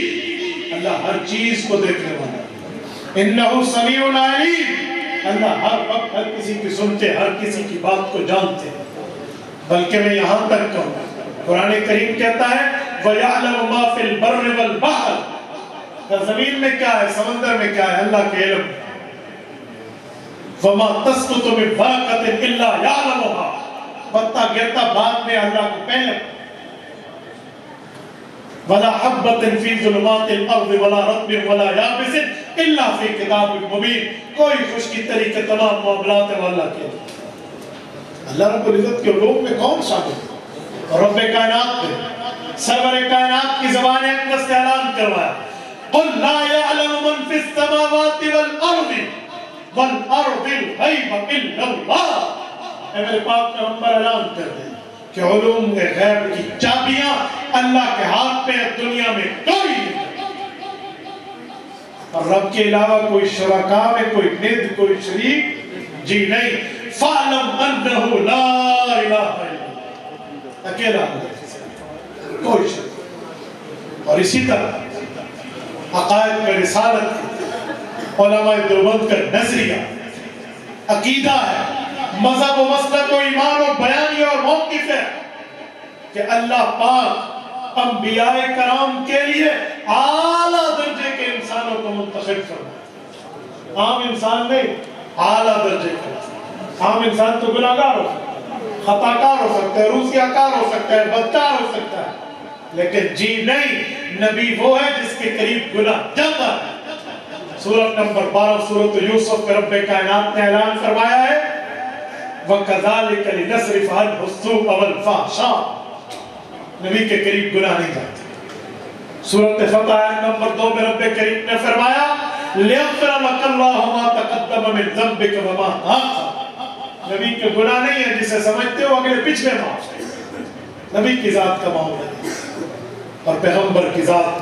اللہ ہر چیز کو دیکھنے والا ہے۔ انہ سمیع علیم، اللہ ہر وقت ہر کسی کی سنتے، ہر کسی کی بات کو جانتے ہیں۔ بلکہ میں یہاں تک کہوں، قرآن کریم کہتا ہے وَيَعْلَمُ مَا فِي الْبَرِّ وَالْبَحْرِ، زمین میں کیا ہے، سمندر میں کیا ہے، اللہ کے علم۔ وَمَا تَسْقُطُ مِن وَرَقَةٍ إِلَّا يَعْلَمُهَا، پتا گرتا بعد میں اللہ کو پہلے۔ وَلَا حَبَّةٍ فِي ظُلُمَاتِ الْأَرْضِ وَلَا رَطْبٍ وَلَا يَابِسٍ إِلَّا فِي كِتَابٍ مُبِينٍ، کوئی خشکی تری کے تمام معاملات ہیں وہ اللہ کے۔ اللہ رب العزت کے علوم میں کون شامل ہے؟ رب کائنات میں سرور کائنات کی زبان اقدس نے اعلان کروایا قُلْ لَا يَعْلَمُ مَنْ فِي السَّمَاوَاتِ وَالْأَرْضِ وَالْأَرْضِ الْغَيْبَ إِلَّا اللَّهُ۔ اے میرے پاک پیغمبر اعلان کر دیں کہ علوم غیب کی چابیاں اللہ کے ہاتھ میں، دنیا میں کوئی نہیں، اور رب کے علاوہ کوئی شرکا میں کوئی ند، کوئی شریک جی نہیں۔ فَعْلَمْ أَنَّهُ لَا إِلَهَ إِلَّا، اکیلا کوئی شرک۔ اور اسی طرح عقائد میں رسالت، علماء دیوبند کا نظریہ عقیدہ ہے، مذہب و مسلک و ایمان و بیانی اور موقف ہے کہ اللہ پاک انبیاء کرام کے لیے اعلیٰ درجے کے انسانوں کو منتخب فرمایا۔ عام انسان نہیں، اعلیٰ درجے کا۔ عام انسان تو گناہگار ہو سکتا ہے، خطا کار ہو سکتا ہے، روسیہ کار ہو سکتا ہے، بدکار ہو سکتا ہے، لیکن جی نہیں، نبی وہ ہے جس کے قریب گناہ جاتا ہے۔ سورۃ نمبر 12 سورۃ یوسف میں رب کائنات نے اعلان فرمایا ہے وَكَذَلِكَ لِنَصْرِفَ عَنْهُ السُّوءَ وَالْفَحْشَاءَ، نبی کے قریب گناہ نہیں جاتے۔ سورۃ فتح آیت نمبر 2 میں رب کریم نے فرمایا لِيَغْفِرَ لَكَ اللَّهُ مَا تَقَدَّمَ مِن ذَنبِكَ وَمَا تَأَخَّرَ، نبی کے گناہ نہیں ہے جسے سمجھتے ہو اگلے پچھلے معاف ہے۔ نبی کی ذات کا معاملہ ہے، اور پیغمبر کی ذات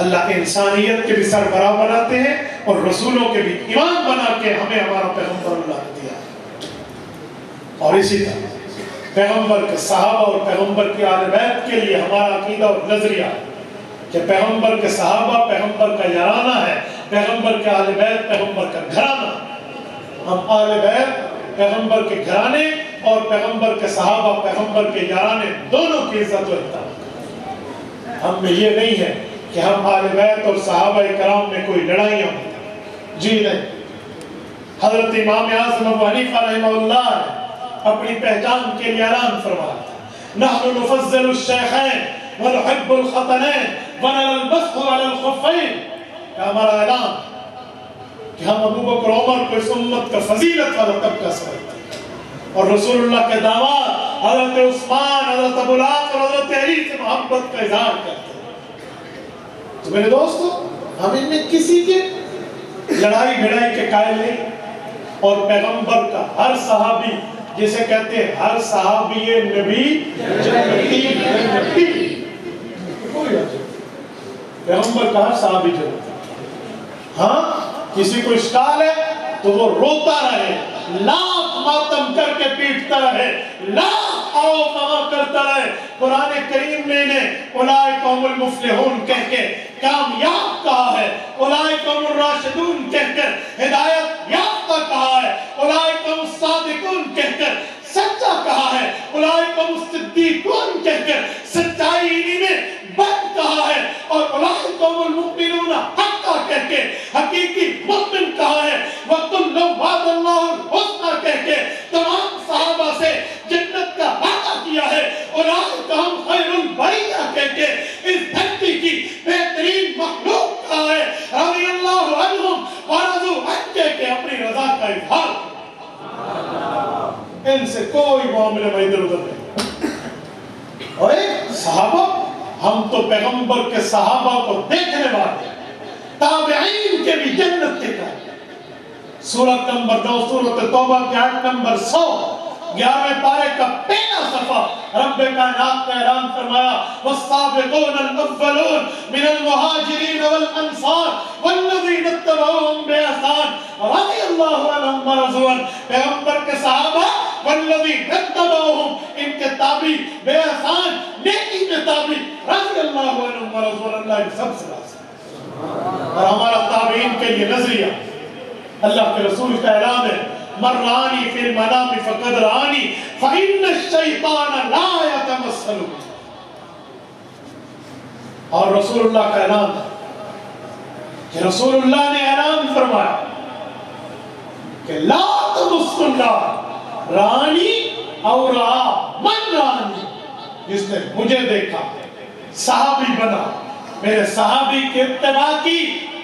اللہ انسانیت کے بھی سربراہ بناتے ہیں اور رسولوں کے بھی امام بنا کے ہمیں ہمارا پیغمبر اللہ نے دیا۔ اور اسی طرح پیغمبر کے صحابہ اور پیغمبر کی آل بیت کے لیے ہمارا عقیدہ اور نظریہ کہ پیغمبر کے صحابہ پیغمبر کا یارانہ ہے، پیغمبر کے آل بیت پیغمبر کا گھرانہ۔ ہم آل بیت پیغمبر کے گھرانے اور پیغمبر کے صحابہ پیغمبر کے یارانے دونوں کی عزت و احترام کرتے ہیں۔ ہم میں یہ نہیں ہے کہ ہم آل بیت اور صحابہ کرام میں کوئی لڑائیاں ہوں، جی نہیں۔ حضرت امام اعظم ابو حنیفہ رحمہ اللہ نے اپنی پہچان کے لیے اعلان فرمایا نحن نفضل الشیخین ونحب الخطنین ونرى المسح على الخفین، کہ ہمارا اعلان کہ ہم ابو بکر عمر کو اس امت کا فضیلت والا طبقہ سمجھتے ہیں، اور رسول اللہ کے دعوات حضرت عثمان، حضرت ابو العاص اور حضرت علی سے محبت کا اظہار کرتے ہیں۔ تو میرے دوستو، ہم ان میں کسی کے لڑائی بھڑائی کے قائل نہیں، اور پیغمبر کا ہر صحابی جسے کہتے ہیں ہر صحابی نبی جنتی، پیغمبر کا ہر صحابی جنتی۔ ہاں کسی کو اشکال ہے تو وہ روتا رہے، لاکھ ماتم کر کے پیٹتا رہے، لاکھ آؤ فغا کرتا رہے۔ قرآن کریم نے انہیں اولئک هم المفلحون کہہ کے کامیاب کہا ہے، اولئک هم الراشدون کہہ کر ہدایت یافتہ کہا ہے، اولئک هم الصادقون کہہ کر سچا کہا ہے، اولئک هم الصدیقون کہہ کر سچائی انہی میں بند کہا ہے، اور اولئک هم المؤمنون حقا کہہ کے حقیقی مؤمن کہا ہے، وَكُلًّا وَعَدَ اللَّهُ الْحُسْنَى کہہ کے تمام صحابہ سے جنت کا وعدہ کیا ہے، اولئک هم خیر البریہ کہہ کے اس دھرتی کی بہترین مخلوق کہا ہے، رضی اللہ عنہم ورضوا عنہ کہہ کے اپنی رضا کا اظہار۔ ان سے کوئی معاملہ میں ادھر ادھر نہیں۔ اور ایک صحابہ، ہم تو پیغمبر کے صحابہ کو دیکھنے والے، تابعین کے بھی جنت کے قائد. سورت نمبر 2 سورت توبہ کی آیت نمبر 100 11ویں پارے کا پہلا صفحہ رب کائنات نے اعلان فرمایا والسابقون الاولون من المہاجرین والانصار والذین اتبعوهم بإحسان رضی اللہ عنہم ورضوا عنہ. پیغمبر کے صحابہ والذین اتبعوهم ان کے تابع بإحسان نیکی میں تابع رضی اللہ عنہم ورضوا عنہ. اللہ سب سے راضی. اور ہمارا تابعین کے لیے نظریہ اللہ کے رسول کا اعلان ہے من رانی فی المنام فقد رانی فإن الشیطان لا يتمثل. اور رسول اللہ کا اعلان ہے کہ رسول اللہ نے اعلان فرمایا کہ لا تمس النار رانی اور من رانی. جس نے مجھے دیکھا صحابی بنا میرے صحابی کے اتباع کی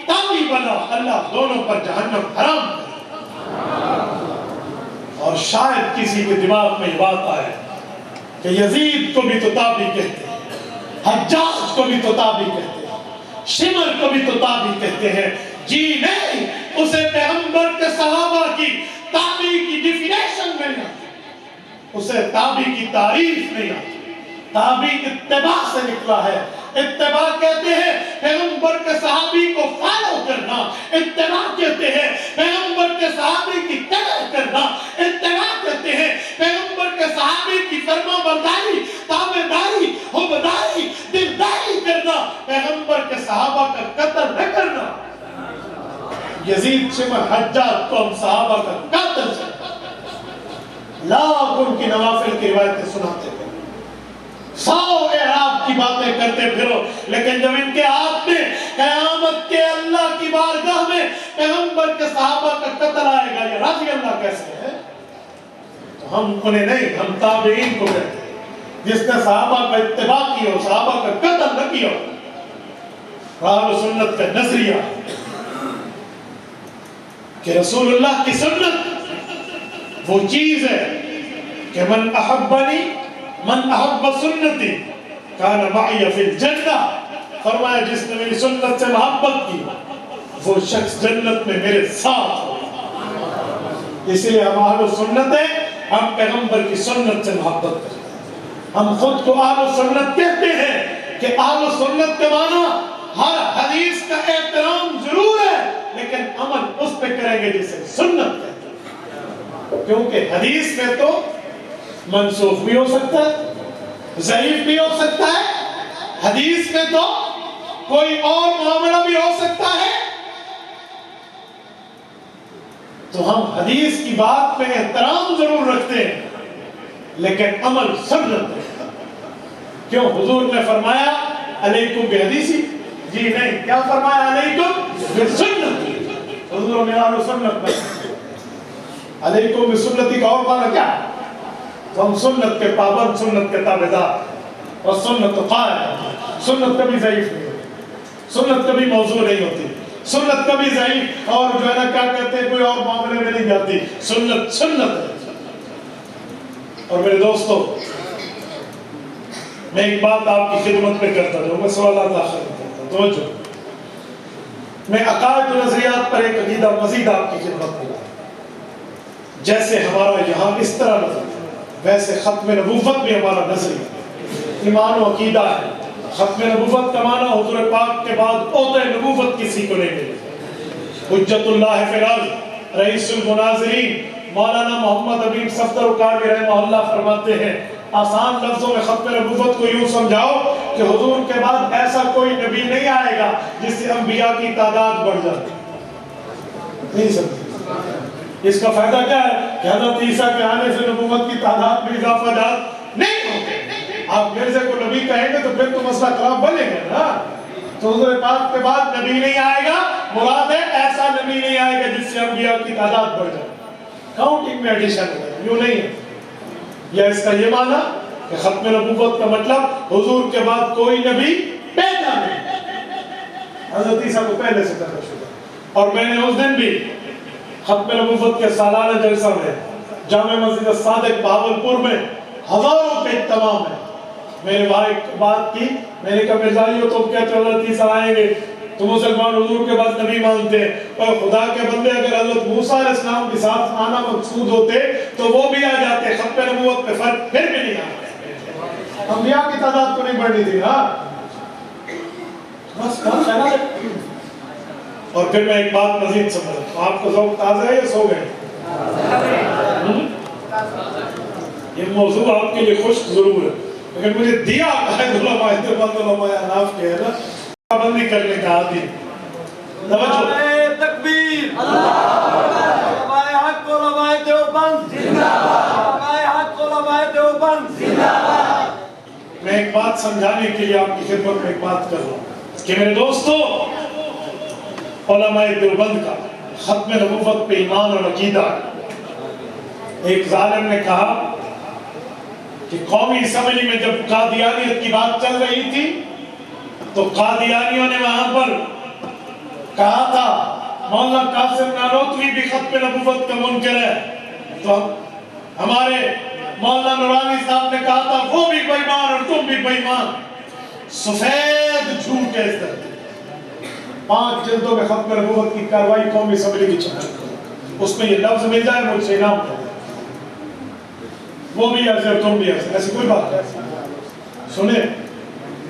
تابع بنا اللہ دونوں پر جہنم حرام کر. اور شاید کسی کے دماغ میں یہ بات آئے کہ یزید کو بھی تو تابع کہتے ہیں, حجاج کو بھی تو تابع کہتے ہیں, شمر کو بھی تو تابع کہتے ہیں. جی نہیں, اسے پیغمبر کے صحابہ کی تابع کی ڈیفینیشن نہیں آتی, اسے تابع کی تعریف نہیں آتی. تابع اتباع سے نکلا ہے. اتباع کہتے ہیں پیغمبر کے صحابی کو فالو کرنا, اتباع کہتے ہیں پیغمبر کے صحابی کی تبع کرنا, اتباع کہتے ہیں پیغمبر کے صحابی کی فرما برداری, تابعداری, حبداری, دلداری کرنا, پیغمبر کے صحابہ کا قتل نہ کرنا. یزید شمر حجاج کو ہم صحابہ کا قتل سے لاکھ ان کی نوافل کی روایتیں سناتے ہیں, 100 اعراب کی باتیں کرتے پھرو, لیکن جب ان کے ہاتھ میں قیامت کے اللہ کی بارگاہ میں پیغمبر کے صحابہ کا قتل آئے گا, یہ رضی اللہ کیسے ہے؟ تو ہم انہیں نہیں, ہم تابعین کو کہتے ہیں جس نے صحابہ کا اتباع کیا ہو, صحابہ کا قتل نہ کیا ہو. اہل سنت کا نظریہ کہ رسول اللہ کی سنت وہ چیز ہے کہ من احبنی من احب سنتی کان معی فی الجنہ. فرمایا جس نے میری سنت سے محبت کی وہ شخص جنت میں میرے ساتھ ہو. اس لیے ہم اہل سنت ہیں, ہم پیغمبر کی سنت سے محبت کرتے ہیں. ہم خود کو اہل سنت کہتے ہیں کہ اہل سنت کے معنی ہر حدیث کا احترام ضرور ہے لیکن عمل اس پہ کریں گے جسے سنت کہتے ہیں. کیونکہ حدیث میں تو منسوخ بھی ہو سکتا ہے, ضعیف بھی ہو سکتا ہے, حدیث میں تو کوئی اور معاملہ بھی ہو سکتا ہے. تو ہم حدیث کی بات میں احترام ضرور رکھتے ہیں لیکن عمل سنت ہے. کیوں حضور نے فرمایا علیکم بحدیثی, جی نہیں, کیا فرمایا علیکم بسنتی. حضور نے اہل سنت میں علیکم بسنتی کا اور معنی کیا ہے؟ تو ہم سنت کے پابند, سنت کے تابعدار, اور سنت قائم. سنت کبھی ضعیف نہیں ہوتی, سنت کبھی موضوع نہیں ہوتی, سنت کبھی ضعیف اور جو ہے نا کیا کہتے ہیں کوئی اور معاملے میں نہیں جاتی. سنت سنت ہے. اور میرے دوستو, میں ایک بات آپ کی خدمت میں کرتا ہوں, میں سوالات آخر میں کرتا ہوں, توجہ. میں عقائد و نظریات پر ایک عقیدہ مزید آپ کی خدمت میں لاتا ہوں. جیسے ہمارا یہاں اس طرح نظر ویسے ختم نبوت بھی ہمارا نظریہ ایمان و عقیدہ ہے. ختم نبوت کا معنی حضور پاک کے بعد عہدہ نبوت کسی کو نہیں ملے. حجت اللہ فی الارض رئیس المناظرین مولانا محمد حبیب صفدر کاروی رحمہ اللہ فرماتے ہیں آسان لفظوں میں ختم نبوت کو یوں سمجھاؤ کہ حضور کے بعد ایسا کوئی نبی نہیں آئے گا جس سے انبیاء کی تعداد بڑھ جائے. نہیں سمجھے؟ اس کا فائدہ کیا ہے کہ حضرت عیسیٰ کے آنے سے نبوت کی تعداد میں اضافہ جات نہیں ہوگی. آپ میرے سے کوئی نبی کہیں گے تو پھر تو مسئلہ خراب بنے گا نا. تو حضور پاک کے بعد نبی نہیں آئے گا, مراد ہے ایسا نبی نہیں آئے گا جس سے انبیاء کی تعداد بڑھ جائے. کاؤنٹنگ میں ایڈیشن ہے, یوں نہیں ہے. یا اس کا یہ معنی کہ ختم نبوت کا مطلب حضور کے بعد کوئی نبی پیدا نہیں, حضرت عیسیٰ کو پہلے سے پیدا شدہ. اور میں نے اس دن بھی ختم نبوت کے سالانہ جلسہ میں جامع مسجد الصادق بہاولپور میں ہزاروں کے اہتمام ہے. میں نے وہاں ایک بات کی, میں نے کہا مرزائیوں تو کیا حضرت عیسیٰ آئیں گے تو مسلمان حضور کے بعد نبی مانتے ہیں، اور خدا کے بندے اگر حضرت موسیٰ علیہ السلام کے ساتھ آنا مقصود ہوتے تو وہ بھی آ جاتے، ختم نبوت پہ فرق پھر بھی نہیں آتا۔ انبیاء کی تعداد تو نہیں بڑھنی تھی نا، بس بات ہے نا۔ اور پھر میں ایک بات مزید سمجھتا ہوں، آپ کو ذوق تازہ ہے یا سو گئے؟ یہ موضوع آپ کے لیے خشک ضرور ہے، لیکن مجھے دیا قائد علماء دیوبند علماء احناف کے ہے نا پابندی کرنے کا عادی۔ نعرہ تکبیر، علماء حق علماء دیوبند زندہ باد، علماء حق علماء دیوبند زندہ باد۔ میں ایک بات سمجھانے کے لیے آپ کی خدمت میں ایک بات کر رہا ہوں کہ میرے دوستو، علماء دیوبند کا ختم نبوت پہ ایمان اور عقیدہ۔ ایک ظالم نے کہا کہ قومی اسمبلی میں جب قادیانیت کی بات چل رہی تھی تو قادیانیوں نے وہاں پر کہا تھا مولانا قاسم نانوتوی بھی ختم نبوت کا منکر ہے، تو ہمارے مولانا نورانی صاحب نے کہا تھا وہ بھی بے ایمان اور تم بھی بے ایمان۔ سفید جھوٹ ہے اس طرح۔ 5 جلدوں میں ختم نبوت کی کاروائی قومی اسمبلی کی چل چکی ہے، اس میں یہ لفظ مل جائے مجھ سے انعام ہے، وہ بھی ایسے اور تم بھی ایسے، ایسی کوئی بات نہیں۔ سنیں،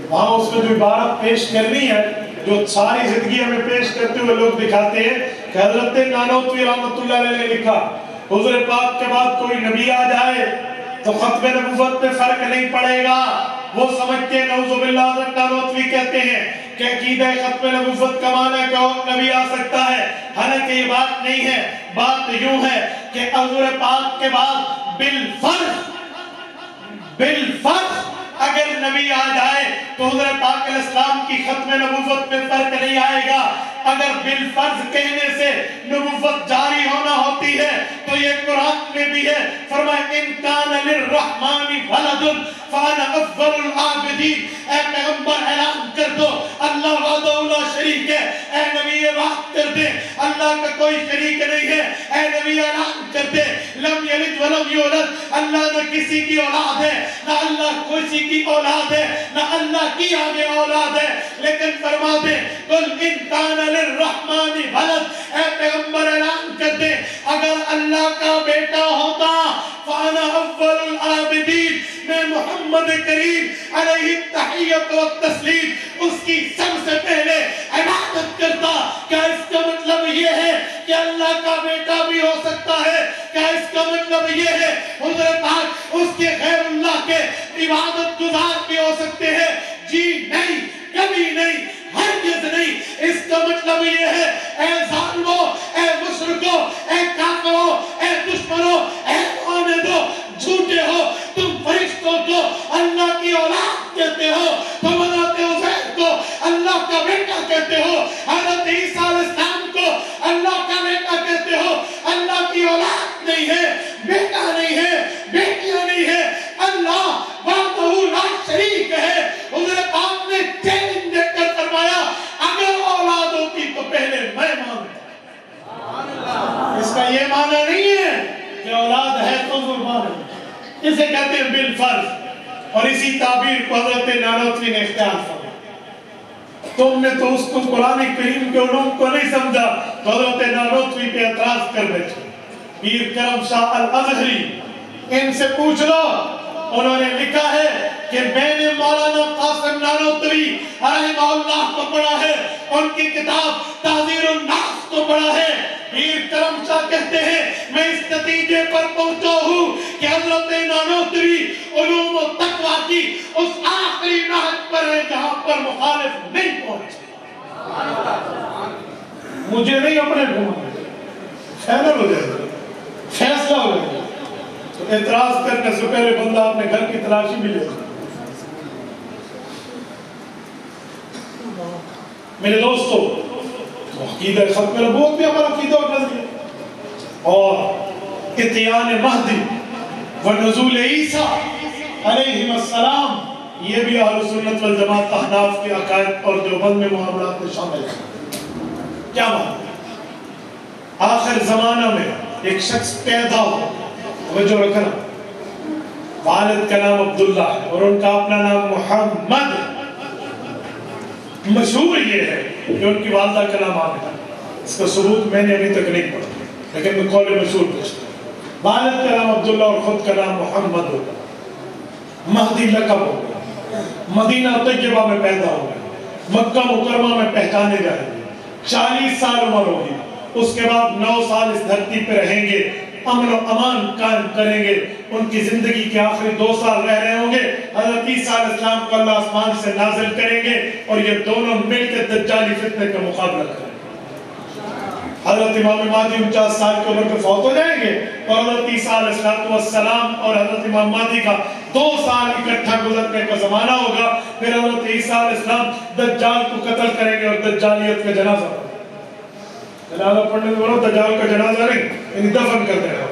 وہاں اس میں جو عبارت پیش کرنی ہے جو ساری زندگی ہمیں پیش کرتے ہوئے لوگ دکھاتے ہیں کہ حضرت نانوتوی رحمۃ اللہ علیہ نے لکھا حضور پاک کے بعد کوئی نبی آ جائے تو ختم نبوت میں فرق نہیں پڑے گا۔ وہ سمجھتے ہیں نعوذ باللہ، حضرت نانوتوی کہتے ہیں کہ عقیدہ ختم نبوت کا معنی ہے کہ اور نبی آ سکتا ہے، حالانکہ یہ بات نہیں ہے۔ بات یوں ہے کہ حضور پاک کے بعد بالفرض اگر نبی آ جائے تو حضور پاک علیہ السلام کی ختم نبوت میں فرق نہیں آئے گا۔ اگر بالفرض کہنے سے نبوت جاری ہونا ہوتی ہے تو یہ قرآن میں بھی ہے، فرمایا ان کان للرحمن ولد فانا اول العابدین۔ اے پیغمبر اعلان کر دو اللہ وحدہ لا شریک ہے، اے نبی یہ بات کر دے اللہ کا کوئی شریک نہیں ہے، اے نبی اعلان کر دے لم یلد ولم یولد، اللہ نہ کسی کی اولاد ہے نہ اللہ کسی کی اولاد ہے نہ اللہ کی آگے اولاد ہے، لیکن فرما دے قل ان کان للرحمن ولد، اے پیغمبر اعلان کر دے اگر اللہ کا بیٹا ہوتا فانا اول العابدین، میں محمد کریم علیہ التحیت والتسلیم اس کی سب سے پہلے عبادت کرتا۔ کیا اس کا مطلب یہ ہے کہ اللہ کا بیٹا بھی ہو سکتا ہے؟ کیا اس کا مطلب یہ ہے حضور پاک اس کے غیر اللہ کے عبادت گزار بھی ہو سکتے ہیں؟ جی نہیں، کبھی نہیں، ہرگز نہیں۔ اس کا مطلب یہ ہے اے ظالموں، اے مشرکوں، اے کافروں، اے دشمنوں، اے معاندوں، جھوٹے ہو، تم فرشتوں کو اللہ کی اولاد کہتے ہو، تم حضرت عزیر کو اللہ کا بیٹا کہتے ہو، حضرت عیسیٰ علیہ السلام کو اللہ کا بیٹا کہتے ہو۔ اللہ کی اولاد نہیں ہے، بیٹا نہیں ہے، بیٹیاں نہیں ہے، اللہ وحدہ لا شریک ہے۔ حضور پاک نے چیلنج دے کر فرمایا اگر اولاد ہوتی تو پہلے میں مانتا۔ اس کا یہ معنی نہیں ہے کہ اولاد ہے تو ظلمان ہے، اسے کہتے ہیں بالفرض، اور اسی تعبیر کو حضرت نانوتوی نے اختیار فرمایا۔ تم نے تو اس کو قرآن کریم کے علوم کو نہیں سمجھا تو حضرت نانوتوی پہ اعتراض کر بیٹھے۔ پیر کرم شاہ الازہری، ان سے پوچھ لو، انہوں نے لکھا ہے کہ میں نے مولانا قاسم نانوتوی رحمہ اللہ کو پڑھا ہے، ان کی کتاب تحذیر الناس کو پڑھا ہے۔ پیر کرم شاہ کہتے ہیں میں اس نتیجے پر پہنچا ہوں کہ حضرت نانوتوی علوم و تقویٰ کی اس آخری نہج پر ہے جہاں پر مخالف نہیں پہنچے۔ مجھے نہیں اپنے گھومنے، فیصلہ ہو جائے گا، فیصلہ ہو جائے گا۔ تو اعتراض کرنے سے پہلے بندہ اپنے گھر کی تلاشی بھی لے۔ میرے دوستو، عقیدہ ختم نبوت بھی ہمارا عقیدہ اور نظریہ، اور اتیان مہدی و نزول عیسیٰ علیہ السلام، یہ بھی اہل سنت والجماعت احناف کے عقائد اور دیوبند میں معاملات میں شامل ہے۔ کیا بات؟ آخر زمانہ میں ایک شخص پیدا ہو، توجہ رکھنا، والد کا نام عبداللہ ہے اور ان کا اپنا نام محمد ہے۔ مشہور یہ ہے کہ ان کی والدہ کا نام عامرہ، اس کا ثبوت میں نے ابھی تک نہیں پڑھا، لیکن میں قول مشہور پوچھتا ہوں۔ والد کا نام عبداللہ اور خود کا نام محمد ہوگا، مہدی لقب ہوگا، مدینہ طیبہ میں پیدا ہوگا، مکہ مکرمہ میں پہچانے جائیں گے، 40 سال عمر ہوگی، اس کے بعد 9 سال اس دھرتی پہ رہیں گے، امن و امان قائم کریں گے، ان کی زندگی کے آخری 2 سال رہ رہے ہوں گے، حضرت عیسیٰ علیہ السلام کو اللہ آسمان سے نازل کریں گے اور یہ دونوں مل کے دجالی فتنے کا مقابلہ کریں گے۔ حضرت امام مہدی 49 سال کے عمر پہ فوت ہو جائیں گے اور حضرت عیسیٰ علیہ السلام اور حضرت امام مہدی کا 2 سال اکٹھا گزرنے کا زمانہ ہوگا، پھر حضرت عیسیٰ علیہ السلام دجال کو قتل کریں گے اور دجالیت کا جنازہ پڑھیں گے۔ جنازہ پڑھنے میں بولو دجال کا جنازہ نہیں، یعنی دفن کر دینا،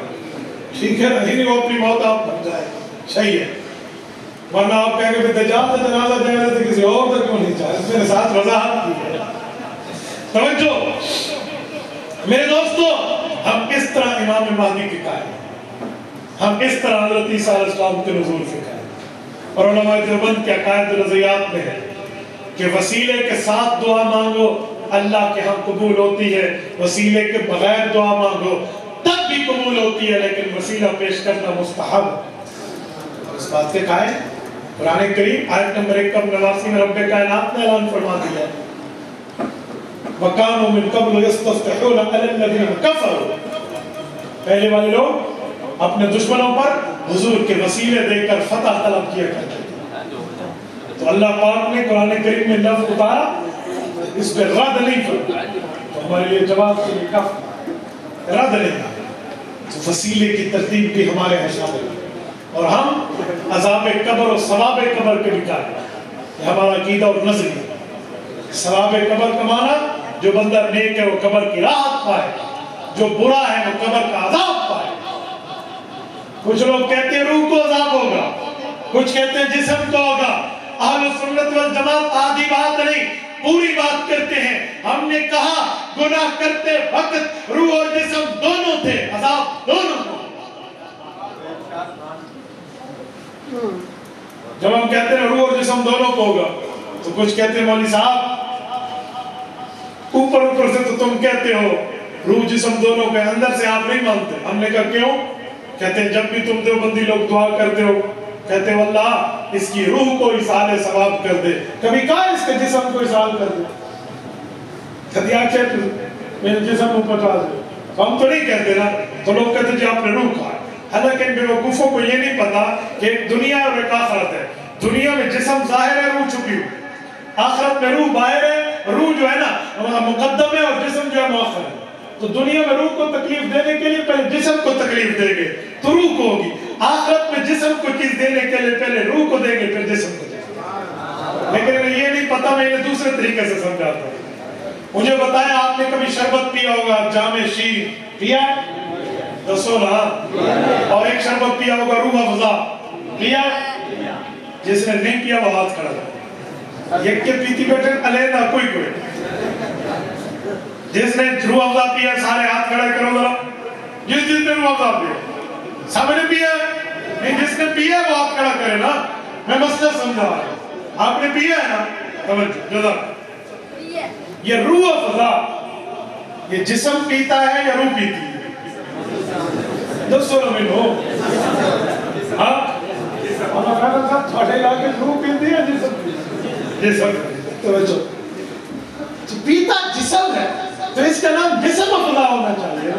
ٹھیک ہے نہیں، وہ اپنی موت آپ بن جائے، صحیح ہے، ورنہ آپ کہیں گے دجال کا جنازہ جائے تو کسی اور کا کیوں نہیں جائے، اس میں ساتھ وضاحت کی ہے۔ توجہ میرے دوستو، ہم اس طرح امام مہدی کے قائل ہیں، ہم اس طرح حضرت عیسیٰ علیہ السلام کے نزول سے قائل ہیں، اور علماء دیوبند کے عقائد و نظریات میں ہے کہ وسیلے کے ساتھ دعا مانگو اللہ کے ہاں قبول ہوتی ہے، وسیلے کے بغیر دعا مانگو تب بھی قبول ہوتی ہے، لیکن وسیلہ پیش کرنا مستحب ہے۔ اس بات کے قائل قرآن کریم آیت نمبر 189 میں رب کائنات نے اعلان فرما دیا ہے وَكَانُوا مِن قَبْلُ يَسْتَفْتِحُونَ عَلَى الَّذِينَ كَفَرُوا، پہلے والے لوگ اپنے دشمنوں پر حضور کے وسیلے دے کر فتح طلب کیا کرتے تھے، تو اللہ پاک نے قرآن کریم میں لفظ اتارا، اس پہ رد نہیں فرمایا، تو ہمارے لیے جواب کے لیے کف رد نہیں، تو وسیلے کی ترتیب بھی ہمارے یہاں شامل ہے، اور ہم عذاب قبر اور ثواب قبر کے بھی قائل ہیں، یہ ہمارا عقیدہ اور نظریہ۔ ثواب قبر کا معنی جو بندہ نیک ہے وہ قبر کی راحت پائے، جو برا ہے وہ قبر کا عذاب پائے۔ کچھ لوگ کہتے ہیں روح کو عذاب ہوگا، کچھ کہتے ہیں جسم کو ہوگا۔ اہل سنت والجماعت آدھی بات نہیں پوری بات کرتے ہیں۔ ہم نے کہا گناہ کرتے وقت روح اور جسم دونوں تھے، عذاب دونوں کو۔ جب ہم کہتے ہیں روح اور جسم دونوں کو ہوگا تو کچھ کہتے ہیں مولوی صاحب اوپر سے تو تم کہتے ہو روح جسم دونوں کے، اندر سے آپ نہیں مانتے۔ ہم نے کہا کیوں؟ کہتے ہیں جب بھی تم دیوبندی لوگ دعا کرتے ہو کہتے ہو اللہ اس کی روح کو اصال ثواب کر دے، کبھی کہا اس کے جسم کو اصال کر دے؟ کہتے ہیں میرے جسم کو پٹا دے، ہم تو نہیں کہتے نا، تو لوگ کہتے جی آپ نے روح کہا۔ حالانکہ ان بیوقوفوں کو یہ نہیں پتا کہ ایک دنیا اور ایک آخرت ہے۔ دنیا میں جسم ظاہر ہے، روح چھپی ہوئی، آخرت میں روح باہر ہے، روح جو ہے نا مقدم ہے اور جسم جو ہے مؤخر ہے۔ تو دنیا میں روح کو تکلیف دینے کے لیے پہلے جسم کو تکلیف دیں گے تو روح کو ہوگی، آخرت میں جسم کو چیز دینے کے لیے پہلے روح کو دیں گے پھر جسم کو دیں گے۔ لیکن انہیں یہ نہیں پتا، میں انہیں دوسرے طریقے سے سمجھاتا ہوں۔ مجھے بتائیں آپ نے کبھی شربت پیا ہوگا جام شیر پیا؟ دسو نا۔ اور ایک شربت پیا ہوگا روح افزا پیا؟ جس نے نہیں پیا وہ ہاتھ کھڑا تھا، یک کے پیتی بیٹھے علیحدہ کوئی کوئی۔ جس نے روح افزا پیا سارے ہاتھ کھڑے کرو ذرا، جس نے روح افزا پیا سب نے پیا ہے؟ نہیں، جس نے پیا وہ ہاتھ کھڑا کرے نا، میں مسئلہ سمجھا رہا ہوں۔ آپ نے پیا ہے نا؟ توجہ جزاک۔ یہ روح افزا یہ جسم پیتا ہے یا روح پیتی ہے؟ دسو نا مینو۔ ہاں اللہ خیال صاحب تھوڑے علاقے روح پیتی ہے جسم؟ توجہ، پیتا جسم ہے تو اس کا نام جسم افزا ہونا چاہیے،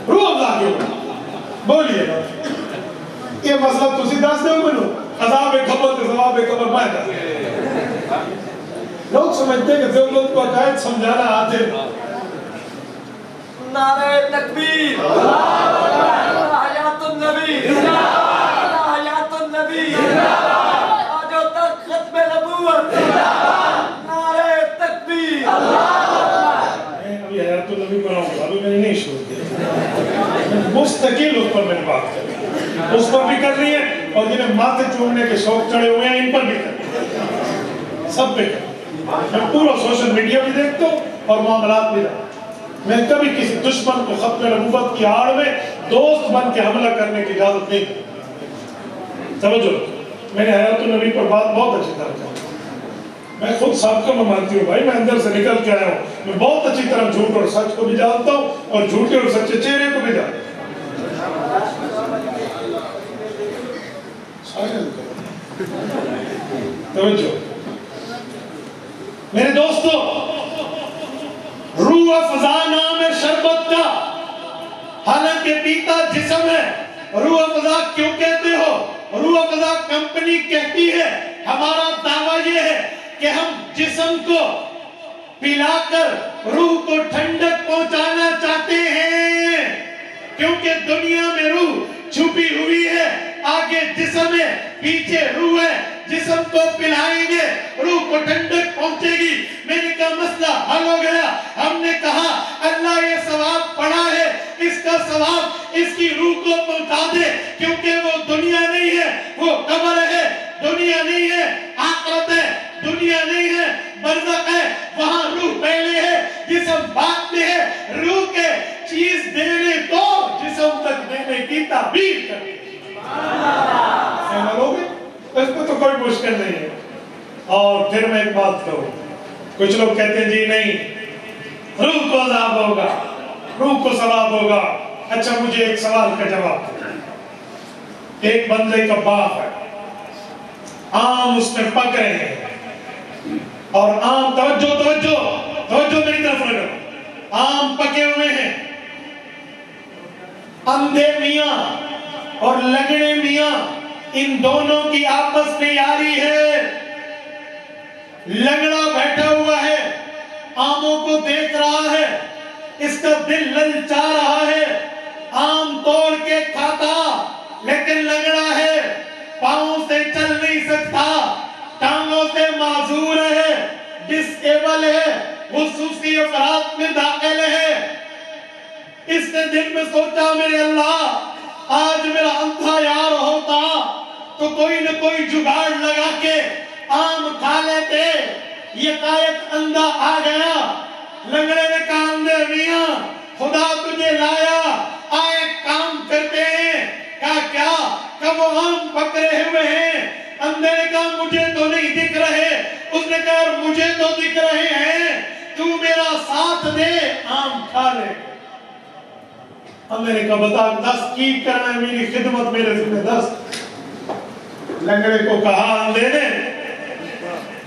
روح افزا کیوں؟ بولیے نا، یہ مسئلہ تسی دس دو مینو، عذاب قبر تے ثواب قبر میں دس۔ لوگ سمجھتے ہیں کہ ضرورت کو عقائد سمجھانا آتے۔ نعرہ تکبیر، حیات النبی، حیات النبی، آجو تک ختم نبوت، نعرہ تکبیر۔ ابھی حیات النبی پر آؤں گا، ابھی میں نے نہیں شروع کیا، مستقل اس پر میں نے بات کرنی، اس پر بھی کرنی ہے، اور جنہیں ماتھے چومنے کے شوق چڑھے ہوئے ہیں ان پر بھی کرنی ہے، سب پہ کرنی۔ میں پورا سوشل میڈیا بھی دیکھتا ہوں اور معاملات بھی دیکھتا ہوں۔ میں کبھی کسی دشمن کو ختم نبوت کی آڑ میں دوست بن کے حملہ کرنے کی اجازت نہیں دی۔ سمجھو، میں نے حیات النبی پر بات بہت اچھی طرح کی، میں خود سب کو میں مانتی ہوں بھائی، میں اندر سے نکل کے آیا ہوں، میں بہت اچھی طرح جھوٹ اور سچ کو بھی جانتا ہوں اور جھوٹے اور سچے چہرے کو بھی جانتا ہوں۔ توجہ میرے دوستو، روح افزا نام ہے شربت کا، حالانکہ پیتا جسم ہے۔ روح افزا کیوں کہتے ہو؟ روح افزا کمپنی کہتی ہے، ہمارا دعویٰ یہ ہے کہ ہم جسم کو پلا کر روح کو ٹھنڈک پہنچانا چاہتے ہیں، کیونکہ دنیا میں روح چھپی ہوئی ہے، آگے جسم ہے، پیچھے روح ہے۔ جسم کو پلائیں گے، روح کو ٹھنڈک پہنچے گی۔ میں نے کہا مسئلہ حل ہو گیا۔ ہم نے کہا اللہ یہ ثواب پڑا ہے، اس کا ثواب اس کی روح کو پہنچا دے، کیونکہ وہ دنیا نہیں ہے، وہ قبر ہے، دنیا نہیں ہے، آخرت ہے، دنیا نہیں ہے، برزخ ہے، وہاں روح پہلے ہے، جسم بعد میں ہے۔ روح کے چیز دینے کو جسم تک دینے کی تعبیر کریں۔ سہمت ہو گئے؟ اس میں تو کوئی مشکل نہیں ہے۔ اور پھر میں ایک بات کہوں، کچھ لوگ کہتے ہیں جی نہیں، روح کو عذاب ہوگا، روح کو ثواب ہوگا۔ اچھا مجھے ایک سوال کا جواب دیں۔ ایک بندے کا باغ ہے، آم اس میں پک رہے ہیں، اور آم توجہ میری طرف رکھو، آم پکے ہوئے ہیں، اندھے میاں اور لگڑے میاں ان دونوں کی آپس میں یاری ہے۔ لگڑا بیٹھا ہوا ہے، آموں کو دیکھ رہا ہے، اس کا دل للچا رہا ہے، آم توڑ کے کھاتا، لیکن لگڑا ہے، پاؤں سے چل نہیں سکتا، ٹانگوں سے معذور ہے، ڈس ایبل ہے، خصوصی افراد میں داخل ہے۔ اس نے دل میں سوچا میرے اللہ، آج میرا اندھا یار ہوتا تو کوئی نہ کوئی جگاڑ لگا کے آم کھا لیتے۔ یکایک اندھا آ گیا، لنگڑے نے کہا اندھے میاں خدا تجھے لایا، آئے کام کرتے ہیں۔ کہا کیا؟ کہ وہ آم پکڑے ہوئے ہیں۔ اندھے نے کہا مجھے تو نہیں دکھ رہے۔ اس نے کہا مجھے تو دکھ رہے ہیں، تو میرا ساتھ دے آم کھا لے۔ اندھے نے کہا بتا 10 کی کرنا ہے میری خدمت میرے ذمہ 10۔ لنگڑے کو کہا اندھے نے،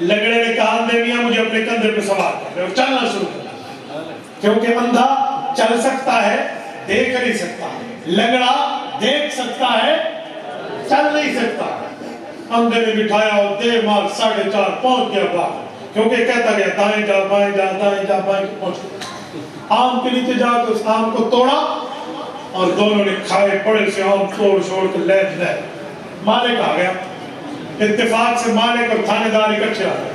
لنگڑے نے کہا اندھے میاں مجھے اپنے کندھے پہ سوار کر اور چلنا شروع کر، کیونکہ اندھا چل سکتا ہے دیکھ نہیں سکتا، لنگڑا دیکھ سکتا ہے چل نہیں سکتا۔ اندھے نے بٹھایا اور دیر مار 4:30 پہنچ گیا باہر، کیونکہ کہتا گیا دائیں جا بائیں جا دائیں جا بائیں پہنچ گیا۔ آم کے نیچے جا کے اس آم کو توڑا اور دونوں نے کھائے، بڑے سے آم توڑ چھوڑ کے لے مالک آ گیا۔ اتفاق سے مالک اور تھانے دار اکٹھے آ گئے۔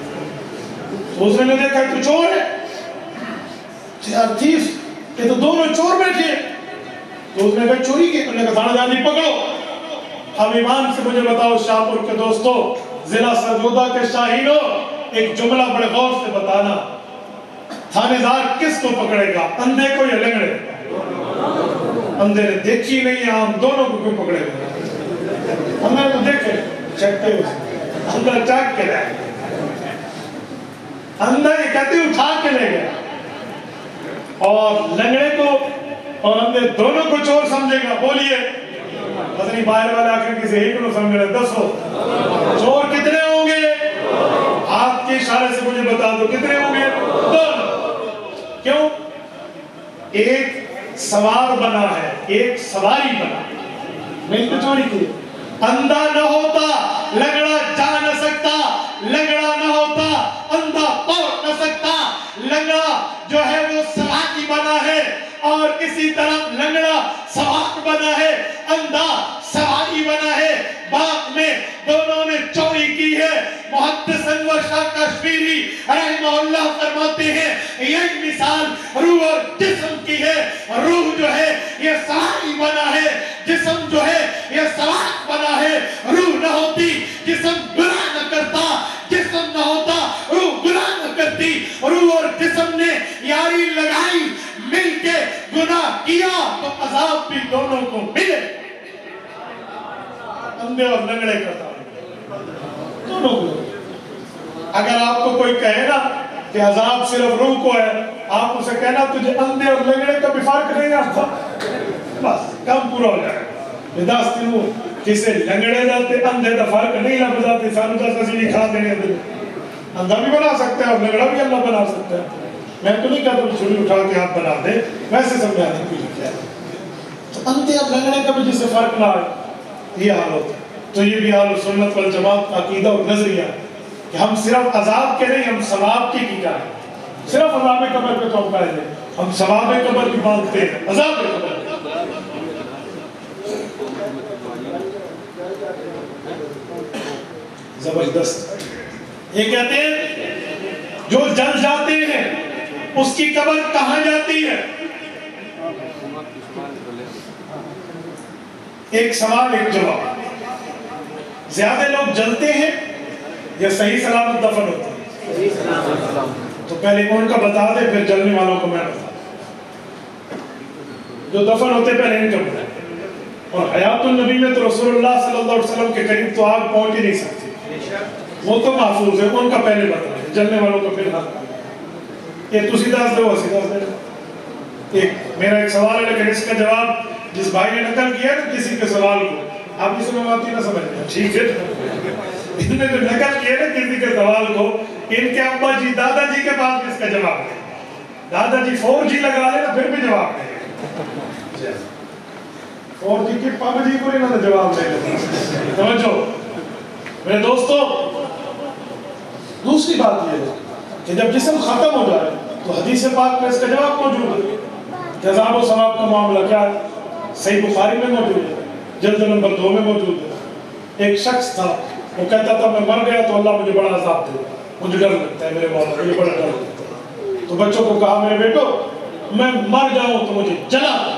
تو اس نے دیکھا تو چور ہے، یار تھیف، یہ تو دونوں چور بیٹھے ہیں۔ تو اس نے کہا چوری کی؟ انہوں نے کہا تھانے دار پکڑو۔ اب ایمان سے مجھے بتاؤ شاہپور کے دوستو، ضلع سرگودا کے شاہینوں، ایک جملہ بڑے غور سے بتانا، تھانے دار کس کو پکڑے گا، اندھے کو یا لنگڑے؟ اندھے نے دیکھی نہیں عام، دونوں کو کیوں پکڑے گا؟ اندھے کو دیکھے چکتے اسے، اندھا چاک کے لائے، اندھا یہ کہتے اٹھا کے لے گیا، اور لنگڑے کو اور اندھے دونوں کو چور سمجھے گا۔ بولیے حضرت باہر والے آخر کسی ایک کو سمجھ رہے 10 ہو، چور کتنے ہوں گے؟ ہاتھ کے اشارے سے مجھے بتا دو کتنے ہوں گے؟ 2۔ کیوں؟ ایک سوار بنا ہے، ایک سواری بنا ہے، میں اس کو چوری کی۔ اندھا نہ ہوتا لنگڑا جا نہ سکتا، لنگڑا نہ ہوتا اندھا توڑ نہ سکتا۔ لنگڑا جو ہے وہ سواری بنا ہے، اور اسی طرح لنگڑا سوار بنا ہے، اندھا سواری بنا ہے۔ باغ میں دونوں نے چوری کی ہے۔ محدث انور شاہ کشمیری رحمہ اللہ فرماتے ہیں یہ مثال روح اور جسم کی ہے۔ روح جو ہے یہ سواری بنا ہے، جسم جو ہے یہ سوار بنا ہے۔ روح نہ ہوتی جسم گناہ نہ کرتا، جسم نہ ہوتا روح گناہ نہ کرتی۔ روح اور جسم نے یاری لگائی، مل کے گناہ کیا تو عذاب بھی دونوں کو ملے۔ اندھے اور لنگڑے کا دونوں کو اگر آپ کو کوئی کہے نا کہ عذاب صرف روح کو ہے، آپ اسے کہنا تجھے اندھے اور لنگڑے کا بھی فرق نہیں آتا، بس کام پورا ہو جائے گا۔ داستی ہوں کسے لنگڑے جاتے اندھے دا فرق نہیں لگ جاتے، سانو دا کسی نہیں کھا دینے دے، اندھا بھی بنا سکتے ہیں اور لنگڑا بھی اللہ بنا سکتا ہے۔ میں تو نہیں کہتا چھری اٹھا کے آپ بنا دیں، ویسے سمجھانے کی لکھا ہے تو اندھے اور لنگڑے کا بھی جسے فرق نہ آئے، یہ حال ہوتا ہے۔ تو یہ بھی اہل سنت والجماعت کا عقیدہ اور نظریہ کہ ہم صرف عذاب کے نہیں، ہم ثواب کی کریں۔ صرف عذاب قبر پہ تو ہم قائل ہیں، ہم ثواب قبر بھی مانگتے ہیں، عذاب قبر۔ زبردست۔ یہ کہتے ہیں جو جل جاتے ہیں اس کی قبر کہاں جاتی ہے؟ ایک سوال ایک جواب۔ زیادہ لوگ جلتے ہیں یا صحیح سلامت دفن ہوتے ہیں؟ تو پہلے ان کا بتا دے، پھر جلنے والوں کو میں بتا دوں۔ جو دفن ہوتے پہلے ان کا بتا دے۔ اور حیات النبی میں تو رسول اللہ صلی اللہ علیہ وسلم کے قریب تو آگ پہنچ ہی نہیں سکتی، وہ تو محفوظ ہے، ان کا پہلے بتا دے، جلنے والوں کو پھر حق۔ یہ تو سیدھا دے وہ سیدھا دے۔ میرا ایک سوال ہے لیکن اس کا جواب جس بھائی نے نقل کیا ہے کسی کے سوال کو، آپ کی سمجھ آتی نہ سمجھ گیا، ٹھیک ہے؟ ان نے جو نقل کیا ہے کسی کے سوال کو، ان کے ابا جی دادا جی کے پاس اس کا جواب ہے، دادا جی 4G لگا لے نا پھر بھی جواب دے، 4G کی پب جی کو انہوں نے جواب دے گا۔ سمجھو میرے دوستو، دوسری بات یہ ہے کہ جب جسم ختم ہو جائے تو حدیث پاک میں اس کا جواب موجود ہے کہ عذاب و ثواب کا معاملہ کیا ہے، صحیح بخاری میں موجود ہے، جلد نمبر 2 میں موجود ہے۔ ایک شخص تھا، وہ کہتا تھا میں مر گیا تو اللہ مجھے بڑا عذاب دے، مجھے ڈر لگتا ہے، میرے مولا مجھے بڑا ڈر لگتا ہے۔ تو بچوں کو کہا میرے بیٹو میں مر جاؤں تو مجھے جلا دے،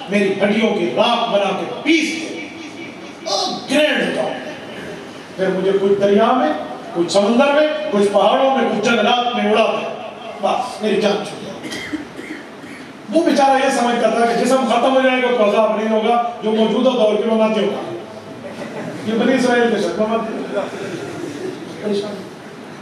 میری ہڈیوں کی راکھ بنا کے پیس دے اور گرینڈ دو، پھر مجھے کچھ دریا میں، کچھ سمندر میں، کچھ پہاڑوں میں، کچھ جنگلات میں اڑا دے، بس میری جان چھوٹ جائے۔ وہ بیچارہ یہ سمجھتا تھا کہ جسم ختم ہو جائے گا تو عذاب نہیں ہوگا، جو موجودہ دور کے مماتی ہوگا۔ یہ بنی اسرائیل کے شکل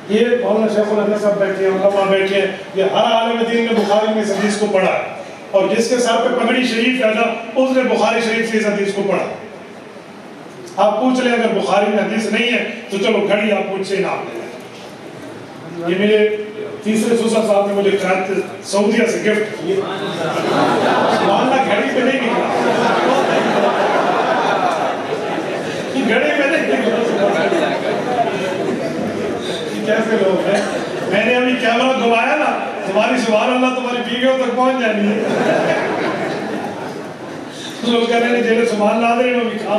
یہ مولانا شیخ الحدیث صاحب بیٹھے ہیں، علماء بیٹھے ہیں، یہ ہر عالم دین نے بخاری میں اس حدیث کو پڑھا ہے، اور جس کے سر پہ پگڑی شریف ہے نا اس نے بخاری شریف سے اس حدیث کو پڑھا۔ آپ پوچھ لیں اگر بخاری میں حدیث نہیں ہے تو چلو گھڑی آپ مجھ سے نام لیں۔ یہ میرے تیسرے سوسر صاحب نے مجھے سعودیہ سے گفٹ کی، ماننا گھڑی پہ نہیں نکلا، گھڑی پہ نہیں نکلا، کیسے لوگ ہیں۔ میں نے ابھی کیمرہ گھمایا نا، تمہاری سبحان اللہ تمہاری بیویوں تک پہنچ جانی ہے۔ لوگ کہہ رہے ہیں جنہیں سبحان اللہ دے وہ بھی کھا۔